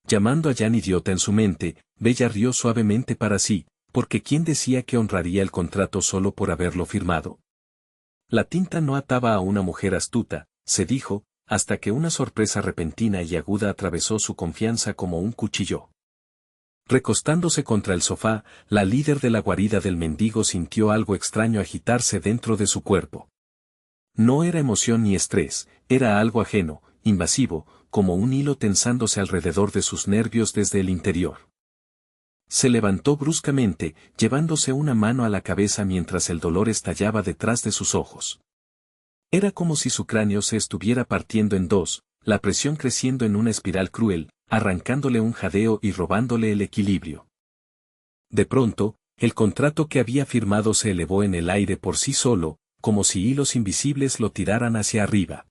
Llamando a Jan idiota en su mente, Bella rió suavemente para sí, porque ¿quién decía que honraría el contrato solo por haberlo firmado? La tinta no ataba a una mujer astuta, se dijo, hasta que una sorpresa repentina y aguda atravesó su confianza como un cuchillo. Recostándose contra el sofá, la líder de la guarida del mendigo sintió algo extraño agitarse dentro de su cuerpo. No era emoción ni estrés, era algo ajeno, invasivo, como un hilo tensándose alrededor de sus nervios desde el interior. Se levantó bruscamente, llevándose una mano a la cabeza mientras el dolor estallaba detrás de sus ojos. Era como si su cráneo se estuviera partiendo en dos, la presión creciendo en una espiral cruel, arrancándole un jadeo y robándole el equilibrio. De pronto, el contrato que había firmado se elevó en el aire por sí solo, como si hilos invisibles lo tiraran hacia arriba.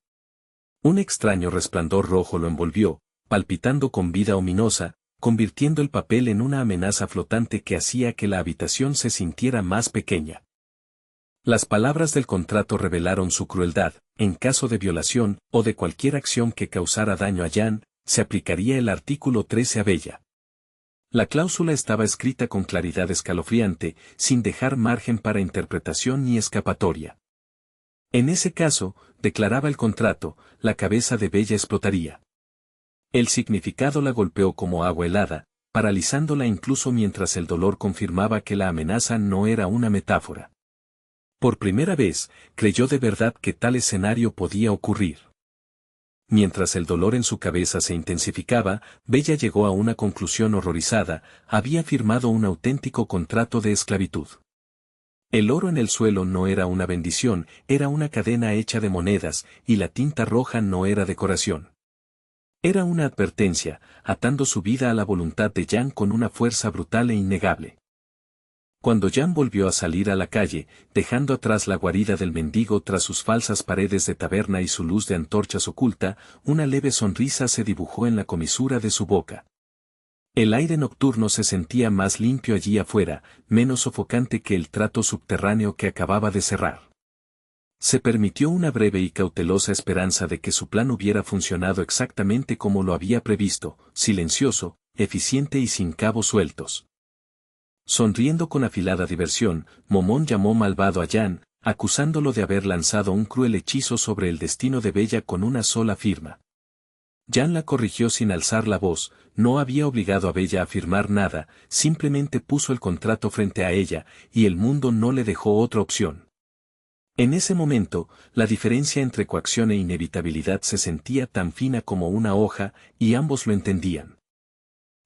Un extraño resplandor rojo lo envolvió, palpitando con vida ominosa, convirtiendo el papel en una amenaza flotante que hacía que la habitación se sintiera más pequeña. Las palabras del contrato revelaron su crueldad, en caso de violación o de cualquier acción que causara daño a Jan, se aplicaría el artículo 13 a Bella. La cláusula estaba escrita con claridad escalofriante, sin dejar margen para interpretación ni escapatoria. En ese caso, declaraba el contrato, la cabeza de Bella explotaría. El significado la golpeó como agua helada, paralizándola incluso mientras el dolor confirmaba que la amenaza no era una metáfora. Por primera vez, creyó de verdad que tal escenario podía ocurrir. Mientras el dolor en su cabeza se intensificaba, Bella llegó a una conclusión horrorizada, había firmado un auténtico contrato de esclavitud. El oro en el suelo no era una bendición, era una cadena hecha de monedas, y la tinta roja no era decoración. Era una advertencia, atando su vida a la voluntad de Jan con una fuerza brutal e innegable. Cuando Jan volvió a salir a la calle, dejando atrás la guarida del mendigo tras sus falsas paredes de taberna y su luz de antorchas oculta, una leve sonrisa se dibujó en la comisura de su boca. El aire nocturno se sentía más limpio allí afuera, menos sofocante que el trato subterráneo que acababa de cerrar. Se permitió una breve y cautelosa esperanza de que su plan hubiera funcionado exactamente como lo había previsto, silencioso, eficiente y sin cabos sueltos. Sonriendo con afilada diversión, Momón llamó malvado a Jan, acusándolo de haber lanzado un cruel hechizo sobre el destino de Bella con una sola firma. Jan la corrigió sin alzar la voz, no había obligado a Bella a firmar nada, simplemente puso el contrato frente a ella, y el mundo no le dejó otra opción. En ese momento, la diferencia entre coacción e inevitabilidad se sentía tan fina como una hoja, y ambos lo entendían.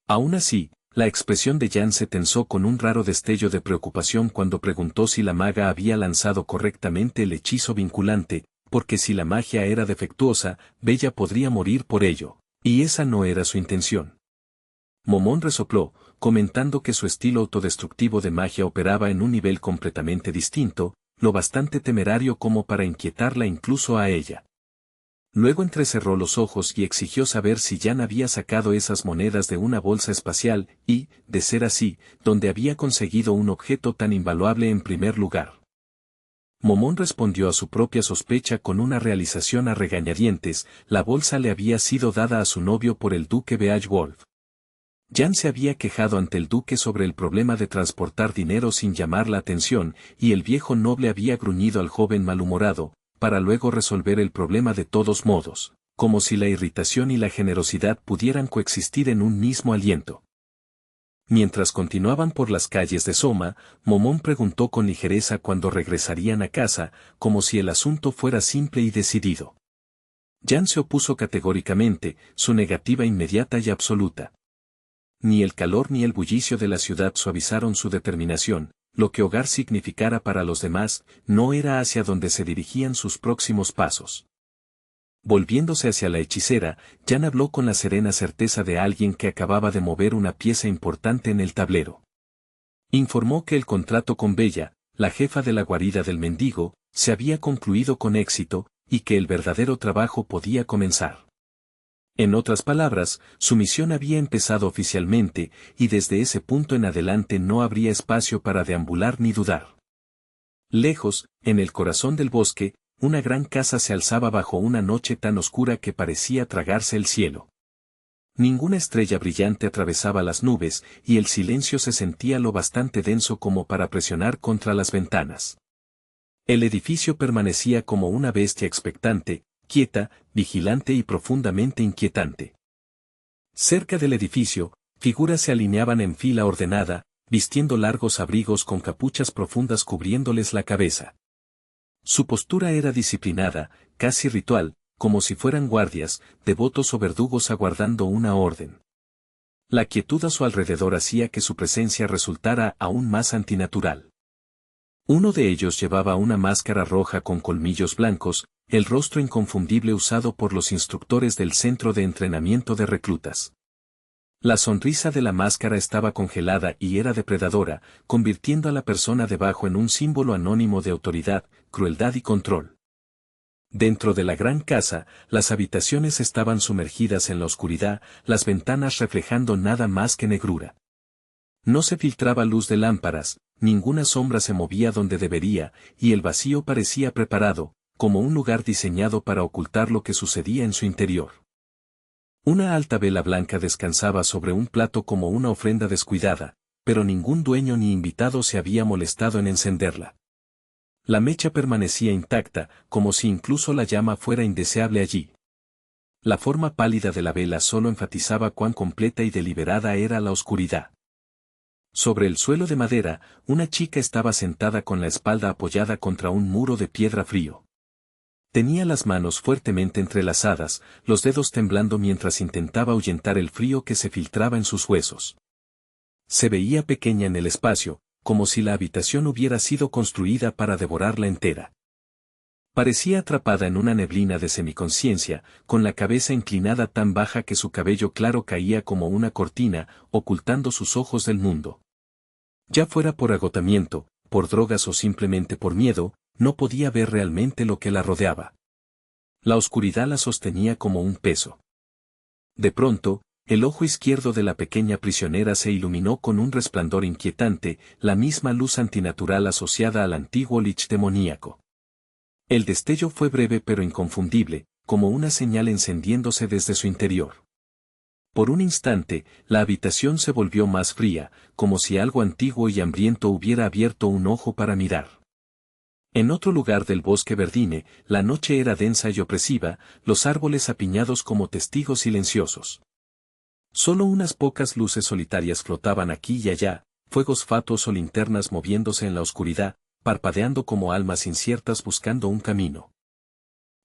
Aún así, la expresión de Jan se tensó con un raro destello de preocupación cuando preguntó si la maga había lanzado correctamente el hechizo vinculante, porque si la magia era defectuosa, Bella podría morir por ello, y esa no era su intención. Momón resopló, comentando que su estilo autodestructivo de magia operaba en un nivel completamente distinto, lo bastante temerario como para inquietarla incluso a ella. Luego entrecerró los ojos y exigió saber si Jan había sacado esas monedas de una bolsa espacial y, de ser así, dónde había conseguido un objeto tan invaluable en primer lugar. Momón respondió a su propia sospecha con una realización a regañadientes: la bolsa le había sido dada a su novio por el duque Beowulf. Jan se había quejado ante el duque sobre el problema de transportar dinero sin llamar la atención, y el viejo noble había gruñido al joven malhumorado, para luego resolver el problema de todos modos, como si la irritación y la generosidad pudieran coexistir en un mismo aliento. Mientras continuaban por las calles de Soma, Momón preguntó con ligereza cuándo regresarían a casa, como si el asunto fuera simple y decidido. Jan se opuso categóricamente, su negativa inmediata y absoluta. Ni el calor ni el bullicio de la ciudad suavizaron su determinación. Lo que hogar significara para los demás, no era hacia donde se dirigían sus próximos pasos. Volviéndose hacia la hechicera, Jan habló con la serena certeza de alguien que acababa de mover una pieza importante en el tablero. Informó que el contrato con Bella, la jefa de la guarida del mendigo, se había concluido con éxito, y que el verdadero trabajo podía comenzar. En otras palabras, su misión había empezado oficialmente, y desde ese punto en adelante no habría espacio para deambular ni dudar. Lejos, en el corazón del bosque, una gran casa se alzaba bajo una noche tan oscura que parecía tragarse el cielo. Ninguna estrella brillante atravesaba las nubes, y el silencio se sentía lo bastante denso como para presionar contra las ventanas. El edificio permanecía como una bestia expectante, quieta, vigilante y profundamente inquietante. Cerca del edificio, figuras se alineaban en fila ordenada, vistiendo largos abrigos con capuchas profundas cubriéndoles la cabeza. Su postura era disciplinada, casi ritual, como si fueran guardias, devotos o verdugos aguardando una orden. La quietud a su alrededor hacía que su presencia resultara aún más antinatural. Uno de ellos llevaba una máscara roja con colmillos blancos, el rostro inconfundible usado por los instructores del centro de entrenamiento de reclutas. La sonrisa de la máscara estaba congelada y era depredadora, convirtiendo a la persona debajo en un símbolo anónimo de autoridad, crueldad y control. Dentro de la gran casa, las habitaciones estaban sumergidas en la oscuridad, las ventanas reflejando nada más que negrura. No se filtraba luz de lámparas, ninguna sombra se movía donde debería, y el vacío parecía preparado, como un lugar diseñado para ocultar lo que sucedía en su interior. Una alta vela blanca descansaba sobre un plato como una ofrenda descuidada, pero ningún dueño ni invitado se había molestado en encenderla. La mecha permanecía intacta, como si incluso la llama fuera indeseable allí. La forma pálida de la vela solo enfatizaba cuán completa y deliberada era la oscuridad. Sobre el suelo de madera, una chica estaba sentada con la espalda apoyada contra un muro de piedra frío. Tenía las manos fuertemente entrelazadas, los dedos temblando mientras intentaba ahuyentar el frío que se filtraba en sus huesos. Se veía pequeña en el espacio, como si la habitación hubiera sido construida para devorarla entera. Parecía atrapada en una neblina de semiconciencia, con la cabeza inclinada tan baja que su cabello claro caía como una cortina, ocultando sus ojos del mundo. Ya fuera por agotamiento, por drogas o simplemente por miedo, no podía ver realmente lo que la rodeaba. La oscuridad la sostenía como un peso. De pronto, el ojo izquierdo de la pequeña prisionera se iluminó con un resplandor inquietante, la misma luz antinatural asociada al antiguo lich demoníaco. El destello fue breve pero inconfundible, como una señal encendiéndose desde su interior. Por un instante, la habitación se volvió más fría, como si algo antiguo y hambriento hubiera abierto un ojo para mirar. En otro lugar del bosque verdine, la noche era densa y opresiva, los árboles apiñados como testigos silenciosos. Solo unas pocas luces solitarias flotaban aquí y allá, fuegos fatuos o linternas moviéndose en la oscuridad, parpadeando como almas inciertas buscando un camino.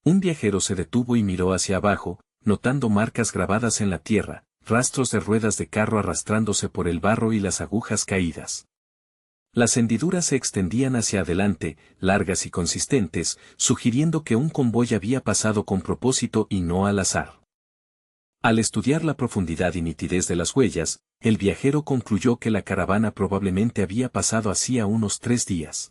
Un viajero se detuvo y miró hacia abajo, notando marcas grabadas en la tierra, rastros de ruedas de carro arrastrándose por el barro y las agujas caídas. Las hendiduras se extendían hacia adelante, largas y consistentes, sugiriendo que un convoy había pasado con propósito y no al azar. Al estudiar la profundidad y nitidez de las huellas, el viajero concluyó que la caravana probablemente había pasado hacía unos 3 días.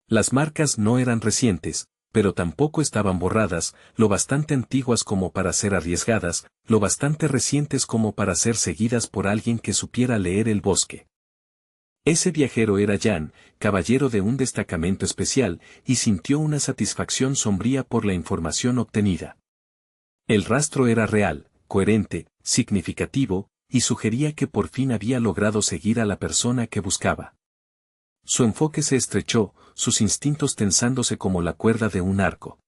Las marcas no eran recientes, pero tampoco estaban borradas, lo bastante antiguas como para ser arriesgadas, lo bastante recientes como para ser seguidas por alguien que supiera leer el bosque. Ese viajero era Jan, caballero de un destacamento especial, y sintió una satisfacción sombría por la información obtenida. El rastro era real, coherente, significativo, y sugería que por fin había logrado seguir a la persona que buscaba. Su enfoque se estrechó, sus instintos tensándose como la cuerda de un arco.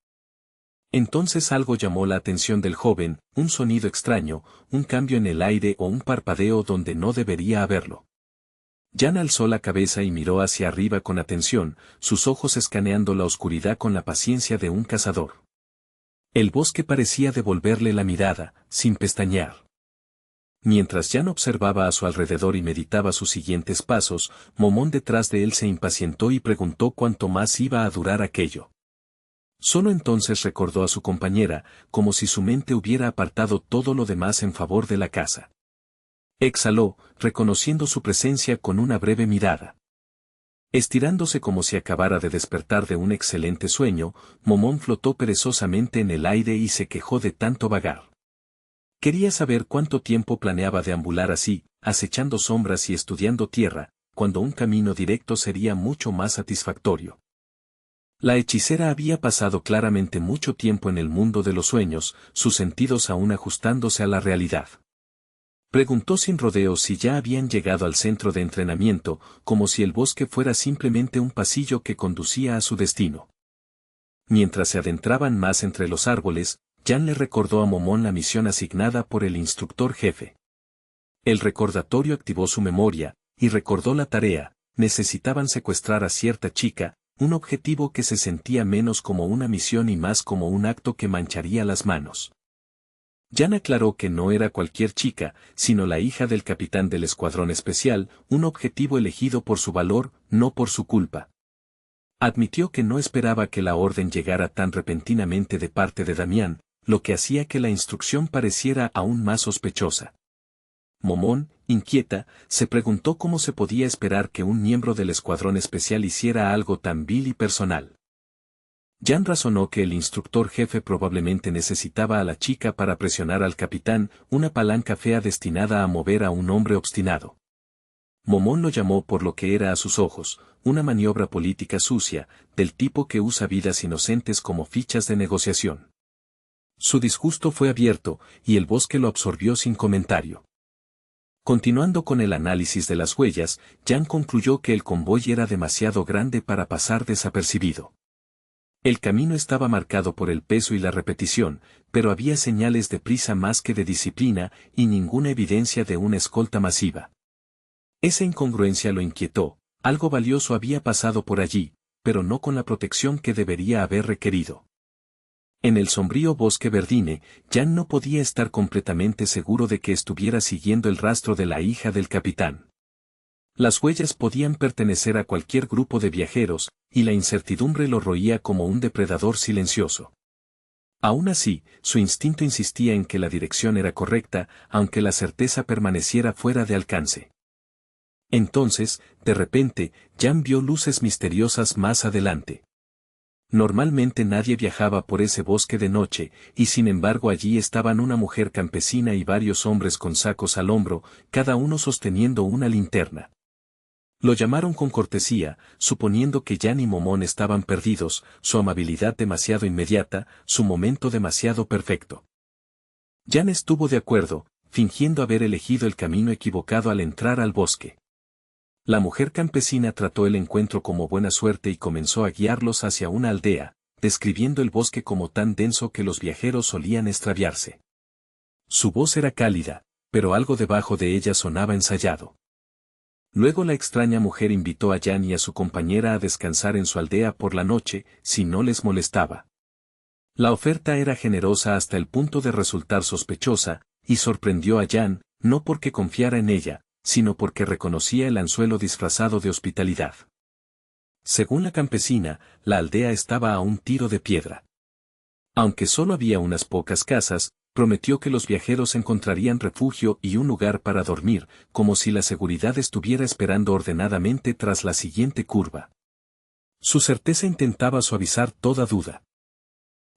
Entonces algo llamó la atención del joven, un sonido extraño, un cambio en el aire o un parpadeo donde no debería haberlo. Jan alzó la cabeza y miró hacia arriba con atención, sus ojos escaneando la oscuridad con la paciencia de un cazador. El bosque parecía devolverle la mirada, sin pestañear. Mientras Jan observaba a su alrededor y meditaba sus siguientes pasos, Momón detrás de él se impacientó y preguntó cuánto más iba a durar aquello. Solo entonces recordó a su compañera, como si su mente hubiera apartado todo lo demás en favor de la caza. Exhaló, reconociendo su presencia con una breve mirada. Estirándose como si acabara de despertar de un excelente sueño, Momón flotó perezosamente en el aire y se quejó de tanto vagar. Quería saber cuánto tiempo planeaba deambular así, acechando sombras y estudiando tierra, cuando un camino directo sería mucho más satisfactorio. La hechicera había pasado claramente mucho tiempo en el mundo de los sueños, sus sentidos aún ajustándose a la realidad. Preguntó sin rodeos si ya habían llegado al centro de entrenamiento, como si el bosque fuera simplemente un pasillo que conducía a su destino. Mientras se adentraban más entre los árboles, Jan le recordó a Momón la misión asignada por el instructor jefe. El recordatorio activó su memoria, y recordó la tarea: necesitaban secuestrar a cierta chica, un objetivo que se sentía menos como una misión y más como un acto que mancharía las manos. Jan aclaró que no era cualquier chica, sino la hija del capitán del escuadrón especial, un objetivo elegido por su valor, no por su culpa. Admitió que no esperaba que la orden llegara tan repentinamente de parte de Damián, lo que hacía que la instrucción pareciera aún más sospechosa. Momón, inquieta, se preguntó cómo se podía esperar que un miembro del escuadrón especial hiciera algo tan vil y personal. Jan razonó que el instructor jefe probablemente necesitaba a la chica para presionar al capitán, una palanca fea destinada a mover a un hombre obstinado. Momón lo llamó por lo que era a sus ojos, una maniobra política sucia, del tipo que usa vidas inocentes como fichas de negociación. Su disgusto fue abierto, y el bosque lo absorbió sin comentario. Continuando con el análisis de las huellas, Jan concluyó que el convoy era demasiado grande para pasar desapercibido. El camino estaba marcado por el peso y la repetición, pero había señales de prisa más que de disciplina, y ninguna evidencia de una escolta masiva. Esa incongruencia lo inquietó, algo valioso había pasado por allí, pero no con la protección que debería haber requerido. En el sombrío bosque verdine, Jan no podía estar completamente seguro de que estuviera siguiendo el rastro de la hija del capitán. Las huellas podían pertenecer a cualquier grupo de viajeros, y la incertidumbre lo roía como un depredador silencioso. Aún así, su instinto insistía en que la dirección era correcta, aunque la certeza permaneciera fuera de alcance. Entonces, de repente, Jan vio luces misteriosas más adelante. Normalmente nadie viajaba por ese bosque de noche, y sin embargo allí estaban una mujer campesina y varios hombres con sacos al hombro, cada uno sosteniendo una linterna. Lo llamaron con cortesía, suponiendo que Jan y Momón estaban perdidos, su amabilidad demasiado inmediata, su momento demasiado perfecto. Jan estuvo de acuerdo, fingiendo haber elegido el camino equivocado al entrar al bosque. La mujer campesina trató el encuentro como buena suerte y comenzó a guiarlos hacia una aldea, describiendo el bosque como tan denso que los viajeros solían extraviarse. Su voz era cálida, pero algo debajo de ella sonaba ensayado. Luego la extraña mujer invitó a Jan y a su compañera a descansar en su aldea por la noche, si no les molestaba. La oferta era generosa hasta el punto de resultar sospechosa, y sorprendió a Jan, no porque confiara en ella, sino porque reconocía el anzuelo disfrazado de hospitalidad. Según la campesina, la aldea estaba a un tiro de piedra. Aunque solo había unas pocas casas, prometió que los viajeros encontrarían refugio y un lugar para dormir, como si la seguridad estuviera esperando ordenadamente tras la siguiente curva. Su certeza intentaba suavizar toda duda.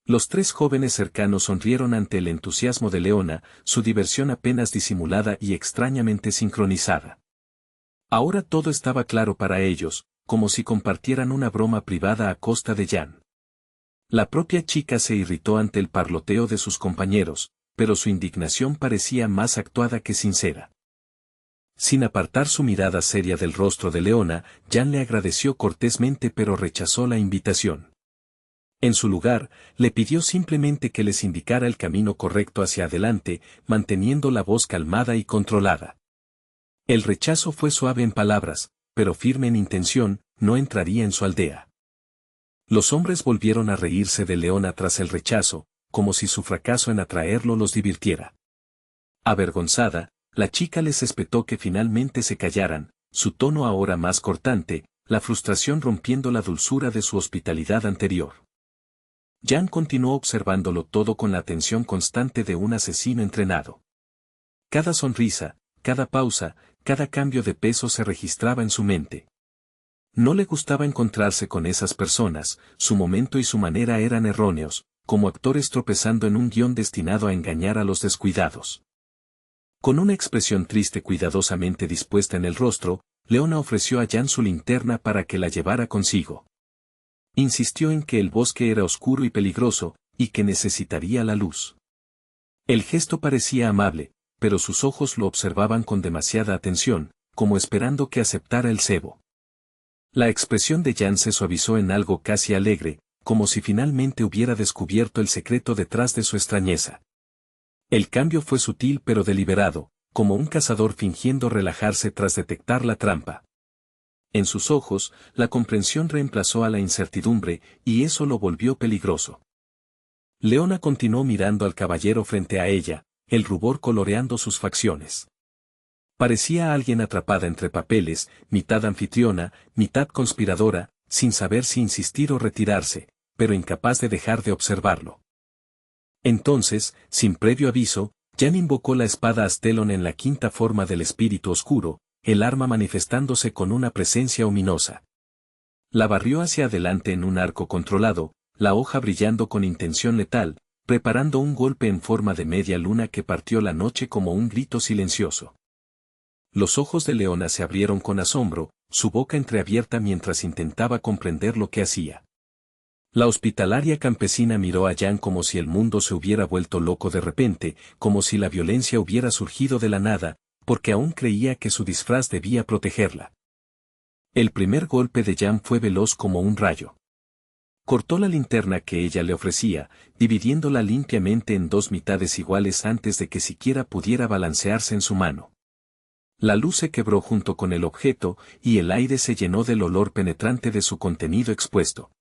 Los tres jóvenes cercanos sonrieron ante el entusiasmo de Leona, su diversión apenas disimulada y extrañamente sincronizada. Ahora todo estaba claro para ellos, como si compartieran una broma privada a costa de Jan. La propia chica se irritó ante el parloteo de sus compañeros, pero su indignación parecía más actuada que sincera. Sin apartar su mirada seria del rostro de Leona, Jan le agradeció cortésmente pero rechazó la invitación. En su lugar, le pidió simplemente que les indicara el camino correcto hacia adelante, manteniendo la voz calmada y controlada. El rechazo fue suave en palabras, pero firme en intención, no entraría en su aldea. Los hombres volvieron a reírse de Leona tras el rechazo, como si su fracaso en atraerlo los divirtiera. Avergonzada, la chica les espetó que finalmente se callaran, su tono ahora más cortante, la frustración rompiendo la dulzura de su hospitalidad anterior. Jan continuó observándolo todo con la atención constante de un asesino entrenado. Cada sonrisa, cada pausa, cada cambio de peso se registraba en su mente. No le gustaba encontrarse con esas personas, su momento y su manera eran erróneos, como actores tropezando en un guión destinado a engañar a los descuidados. Con una expresión triste cuidadosamente dispuesta en el rostro, Leona ofreció a Jan su linterna para que la llevara consigo. Insistió en que el bosque era oscuro y peligroso, y que necesitaría la luz. El gesto parecía amable, pero sus ojos lo observaban con demasiada atención, como esperando que aceptara el cebo. La expresión de Jan se suavizó en algo casi alegre, como si finalmente hubiera descubierto el secreto detrás de su extrañeza. El cambio fue sutil pero deliberado, como un cazador fingiendo relajarse tras detectar la trampa. En sus ojos, la comprensión reemplazó a la incertidumbre, y eso lo volvió peligroso. Leona continuó mirando al caballero frente a ella, el rubor coloreando sus facciones. Parecía alguien atrapada entre papeles, mitad anfitriona, mitad conspiradora, sin saber si insistir o retirarse, pero incapaz de dejar de observarlo. Entonces, sin previo aviso, Jan invocó la espada Astelon en la quinta forma del espíritu oscuro, el arma manifestándose con una presencia ominosa. La barrió hacia adelante en un arco controlado, la hoja brillando con intención letal, preparando un golpe en forma de media luna que partió la noche como un grito silencioso. Los ojos de Leona se abrieron con asombro, su boca entreabierta mientras intentaba comprender lo que hacía. La hospitalaria campesina miró a Jan como si el mundo se hubiera vuelto loco de repente, como si la violencia hubiera surgido de la nada, porque aún creía que su disfraz debía protegerla. El primer golpe de Jan fue veloz como un rayo. Cortó la linterna que ella le ofrecía, dividiéndola limpiamente en dos mitades iguales antes de que siquiera pudiera balancearse en su mano. La luz se quebró junto con el objeto, y el aire se llenó del olor penetrante de su contenido expuesto.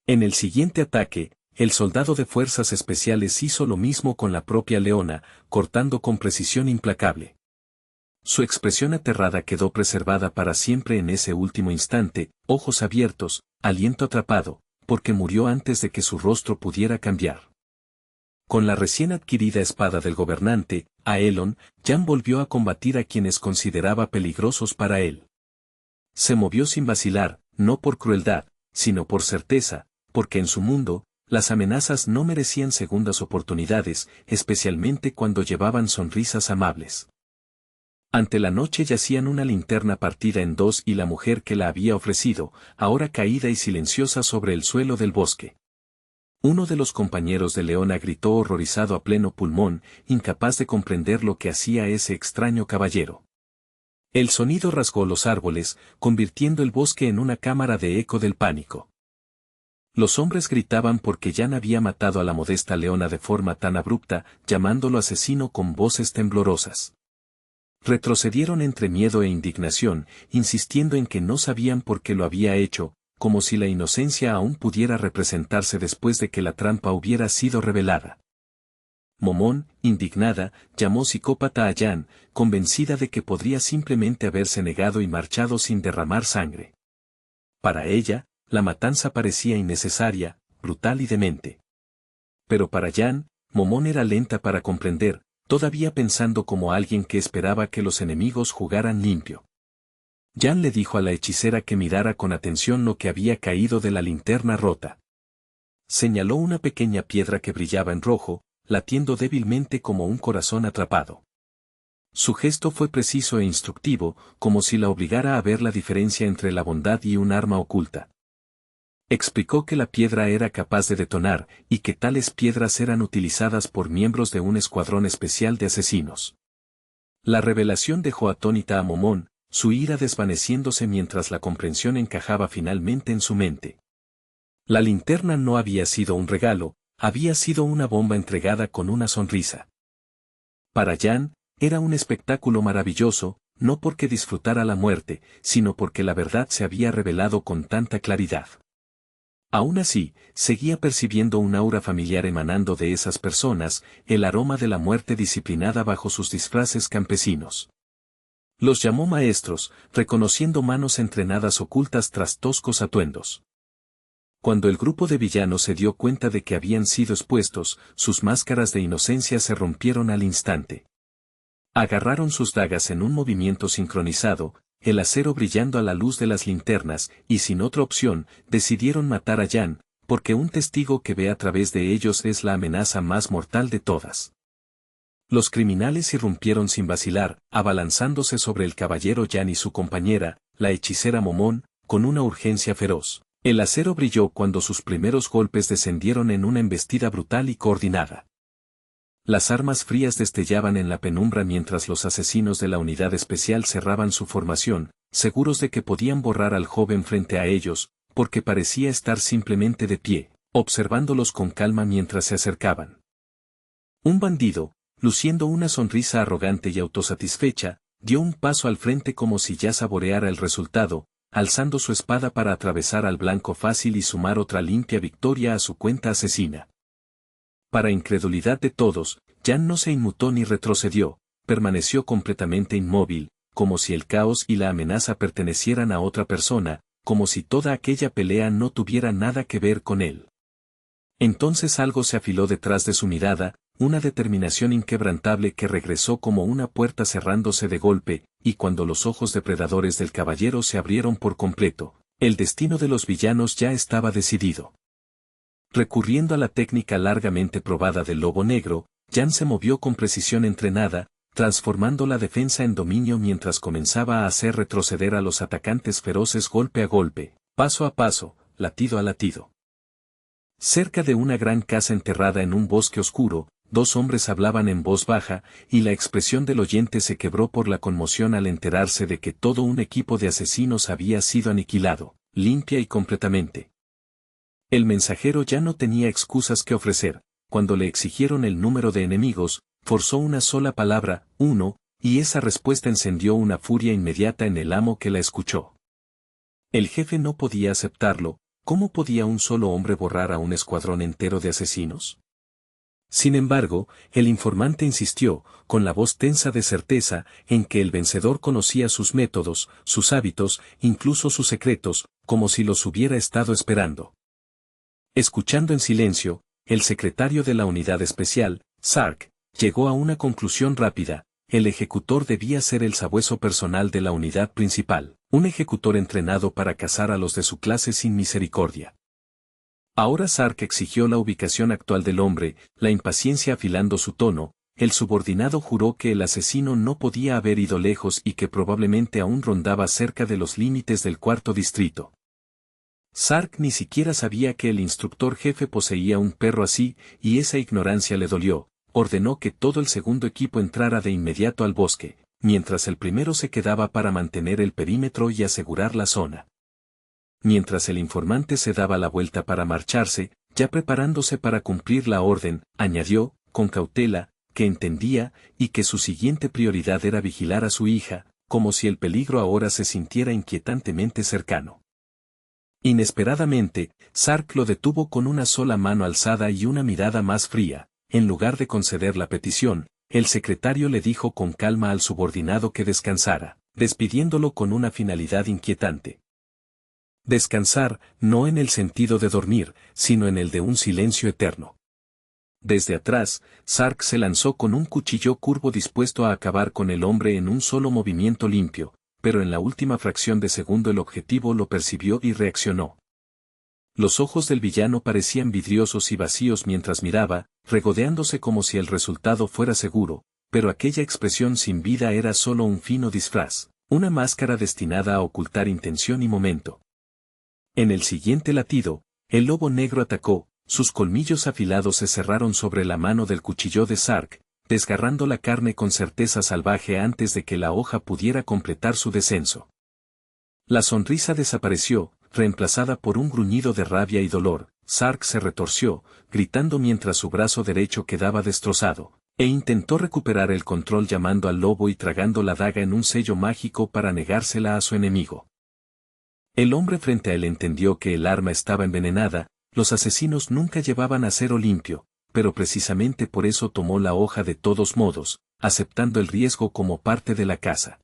En el siguiente ataque, el soldado de fuerzas especiales hizo lo mismo con la propia Leona, cortando con precisión implacable. Su expresión aterrada quedó preservada para siempre en ese último instante, ojos abiertos, aliento atrapado, porque murió antes de que su rostro pudiera cambiar. Con la recién adquirida espada del gobernante, Aelon, Jan volvió a combatir a quienes consideraba peligrosos para él. Se movió sin vacilar, no por crueldad, sino por certeza, porque en su mundo, las amenazas no merecían segundas oportunidades, especialmente cuando llevaban sonrisas amables. Ante la noche yacían una linterna partida en dos y la mujer que la había ofrecido, ahora caída y silenciosa sobre el suelo del bosque. Uno de los compañeros de Leona gritó horrorizado a pleno pulmón, incapaz de comprender lo que hacía ese extraño caballero. El sonido rasgó los árboles, convirtiendo el bosque en una cámara de eco del pánico. Los hombres gritaban porque Jan había matado a la modesta Leona de forma tan abrupta, llamándolo asesino con voces temblorosas. Retrocedieron entre miedo e indignación, insistiendo en que no sabían por qué lo había hecho, como si la inocencia aún pudiera representarse después de que la trampa hubiera sido revelada. Momón, indignada, llamó psicópata a Jan, convencida de que podría simplemente haberse negado y marchado sin derramar sangre. Para ella, la matanza parecía innecesaria, brutal y demente. Pero para Jan, Momón era lenta para comprender, todavía pensando como alguien que esperaba que los enemigos jugaran limpio. Jan le dijo a la hechicera que mirara con atención lo que había caído de la linterna rota. Señaló una pequeña piedra que brillaba en rojo, latiendo débilmente como un corazón atrapado. Su gesto fue preciso e instructivo, como si la obligara a ver la diferencia entre la bondad y un arma oculta. Explicó que la piedra era capaz de detonar, y que tales piedras eran utilizadas por miembros de un escuadrón especial de asesinos. La revelación dejó atónita a Momón, su ira desvaneciéndose mientras la comprensión encajaba finalmente en su mente. La linterna no había sido un regalo, había sido una bomba entregada con una sonrisa. Para Jan, era un espectáculo maravilloso, no porque disfrutara la muerte, sino porque la verdad se había revelado con tanta claridad. Aún así, seguía percibiendo un aura familiar emanando de esas personas, el aroma de la muerte disciplinada bajo sus disfraces campesinos. Los llamó maestros, reconociendo manos entrenadas ocultas tras toscos atuendos. Cuando el grupo de villanos se dio cuenta de que habían sido expuestos, sus máscaras de inocencia se rompieron al instante. Agarraron sus dagas en un movimiento sincronizado, el acero brillando a la luz de las linternas, y sin otra opción, decidieron matar a Jan, porque un testigo que ve a través de ellos es la amenaza más mortal de todas. Los criminales irrumpieron sin vacilar, abalanzándose sobre el caballero Jan y su compañera, la hechicera Momón, con una urgencia feroz. El acero brilló cuando sus primeros golpes descendieron en una embestida brutal y coordinada. Las armas frías destellaban en la penumbra mientras los asesinos de la unidad especial cerraban su formación, seguros de que podían borrar al joven frente a ellos, porque parecía estar simplemente de pie, observándolos con calma mientras se acercaban. Un bandido, luciendo una sonrisa arrogante y autosatisfecha, dio un paso al frente como si ya saboreara el resultado, alzando su espada para atravesar al blanco fácil y sumar otra limpia victoria a su cuenta asesina. Para incredulidad de todos, Jan no se inmutó ni retrocedió, permaneció completamente inmóvil, como si el caos y la amenaza pertenecieran a otra persona, como si toda aquella pelea no tuviera nada que ver con él. Entonces algo se afiló detrás de su mirada, una determinación inquebrantable que regresó como una puerta cerrándose de golpe, y cuando los ojos depredadores del caballero se abrieron por completo, el destino de los villanos ya estaba decidido. Recurriendo a la técnica largamente probada del lobo negro, Jan se movió con precisión entrenada, transformando la defensa en dominio mientras comenzaba a hacer retroceder a los atacantes feroces golpe a golpe, paso a paso, latido a latido. Cerca de una gran casa enterrada en un bosque oscuro, dos hombres hablaban en voz baja, y la expresión del oyente se quebró por la conmoción al enterarse de que todo un equipo de asesinos había sido aniquilado, limpia y completamente. El mensajero ya no tenía excusas que ofrecer, cuando le exigieron el número de enemigos, forzó una sola palabra, 1, y esa respuesta encendió una furia inmediata en el amo que la escuchó. El jefe no podía aceptarlo, ¿cómo podía un solo hombre borrar a un escuadrón entero de asesinos? Sin embargo, el informante insistió, con la voz tensa de certeza, en que el vencedor conocía sus métodos, sus hábitos, incluso sus secretos, como si los hubiera estado esperando. Escuchando en silencio, el secretario de la unidad especial, Sark, llegó a una conclusión rápida: el ejecutor debía ser el sabueso personal de la unidad principal, un ejecutor entrenado para cazar a los de su clase sin misericordia. Ahora Sark exigió la ubicación actual del hombre, la impaciencia afilando su tono. El subordinado juró que el asesino no podía haber ido lejos y que probablemente aún rondaba cerca de los límites del cuarto distrito. Sark ni siquiera sabía que el instructor jefe poseía un perro así, y esa ignorancia le dolió. Ordenó que todo el segundo equipo entrara de inmediato al bosque, mientras el primero se quedaba para mantener el perímetro y asegurar la zona. Mientras el informante se daba la vuelta para marcharse, ya preparándose para cumplir la orden, añadió, con cautela, que entendía, y que su siguiente prioridad era vigilar a su hija, como si el peligro ahora se sintiera inquietantemente cercano. Inesperadamente, Sark lo detuvo con una sola mano alzada y una mirada más fría. en lugar de conceder la petición, el secretario le dijo con calma al subordinado que descansara, despidiéndolo con una finalidad inquietante. Descansar, no en el sentido de dormir, sino en el de un silencio eterno. Desde atrás, Sark se lanzó con un cuchillo curvo dispuesto a acabar con el hombre en un solo movimiento limpio, pero en la última fracción de segundo el objetivo lo percibió y reaccionó. Los ojos del villano parecían vidriosos y vacíos mientras miraba, regodeándose como si el resultado fuera seguro, pero aquella expresión sin vida era solo un fino disfraz, una máscara destinada a ocultar intención y momento. En el siguiente latido, el lobo negro atacó, sus colmillos afilados se cerraron sobre la mano del cuchillo de Sark, desgarrando la carne con certeza salvaje antes de que la hoja pudiera completar su descenso. La sonrisa desapareció, reemplazada por un gruñido de rabia y dolor. Sark se retorció, gritando mientras su brazo derecho quedaba destrozado, e intentó recuperar el control llamando al lobo y tragando la daga en un sello mágico para negársela a su enemigo. El hombre frente a él entendió que el arma estaba envenenada. Los asesinos nunca llevaban acero limpio, pero precisamente por eso tomó la hoja de todos modos, aceptando el riesgo como parte de la caza.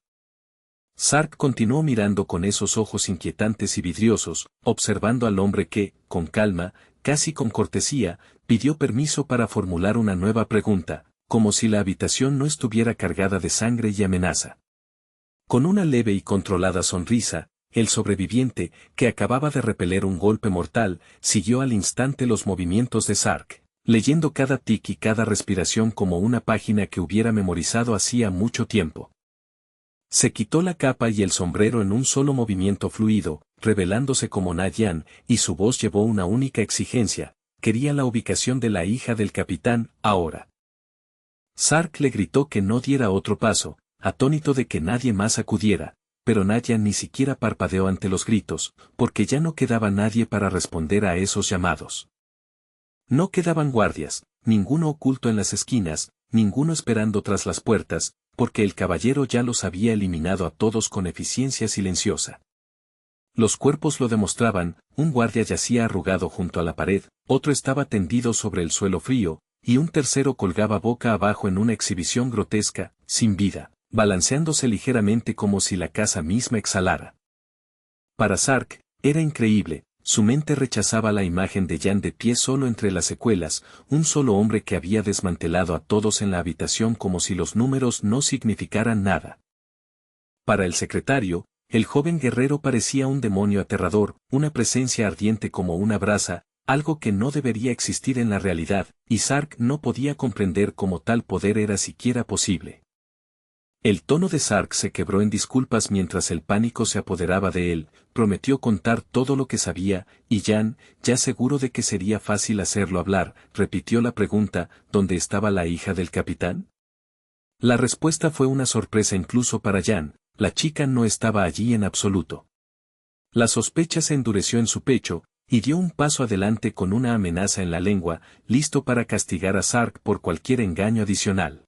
Sark continuó mirando con esos ojos inquietantes y vidriosos, observando al hombre que, con calma, casi con cortesía, pidió permiso para formular una nueva pregunta, como si la habitación no estuviera cargada de sangre y amenaza. Con una leve y controlada sonrisa, el sobreviviente, que acababa de repeler un golpe mortal, siguió al instante los movimientos de Sark, leyendo cada tic y cada respiración como una página que hubiera memorizado hacía mucho tiempo. Se quitó la capa y el sombrero en un solo movimiento fluido, revelándose como Nayan, y su voz llevó una única exigencia: quería la ubicación de la hija del capitán, ahora. Sark le gritó que no diera otro paso, atónito de que nadie más acudiera, pero Nayan ni siquiera parpadeó ante los gritos, porque ya no quedaba nadie para responder a esos llamados. No quedaban guardias, ninguno oculto en las esquinas, ninguno esperando tras las puertas, porque el caballero ya los había eliminado a todos con eficiencia silenciosa. Los cuerpos lo demostraban: un guardia yacía arrugado junto a la pared, otro estaba tendido sobre el suelo frío, y un tercero colgaba boca abajo en una exhibición grotesca, sin vida, balanceándose ligeramente como si la casa misma exhalara. Para Sark, era increíble, su mente rechazaba la imagen de Jan de pie solo entre las secuelas, un solo hombre que había desmantelado a todos en la habitación como si los números no significaran nada. Para el secretario, el joven guerrero parecía un demonio aterrador, una presencia ardiente como una brasa, algo que no debería existir en la realidad, y Sark no podía comprender cómo tal poder era siquiera posible. El tono de Sark se quebró en disculpas mientras el pánico se apoderaba de él. Prometió contar todo lo que sabía, y Jan, ya seguro de que sería fácil hacerlo hablar, repitió la pregunta: ¿dónde estaba la hija del capitán? La respuesta fue una sorpresa incluso para Jan: la chica no estaba allí en absoluto. La sospecha se endureció en su pecho, y dio un paso adelante con una amenaza en la lengua, listo para castigar a Sark por cualquier engaño adicional.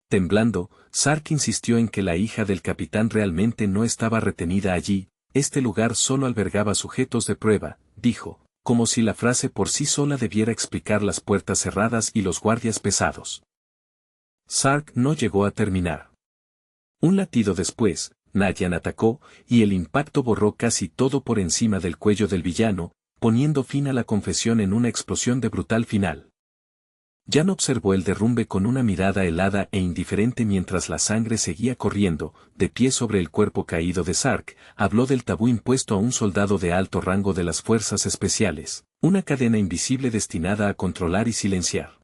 Temblando, Sark insistió en que la hija del capitán realmente no estaba retenida allí. Este lugar solo albergaba sujetos de prueba, dijo, como si la frase por sí sola debiera explicar las puertas cerradas y los guardias pesados. Sark no llegó a terminar. Un latido después, Nayan atacó, y el impacto borró casi todo por encima del cuello del villano, poniendo fin a la confesión en una explosión de brutal final. Jan observó el derrumbe con una mirada helada e indiferente mientras la sangre seguía corriendo. De pie sobre el cuerpo caído de Sark, habló del tabú impuesto a un soldado de alto rango de las fuerzas especiales, una cadena invisible destinada a controlar y silenciar.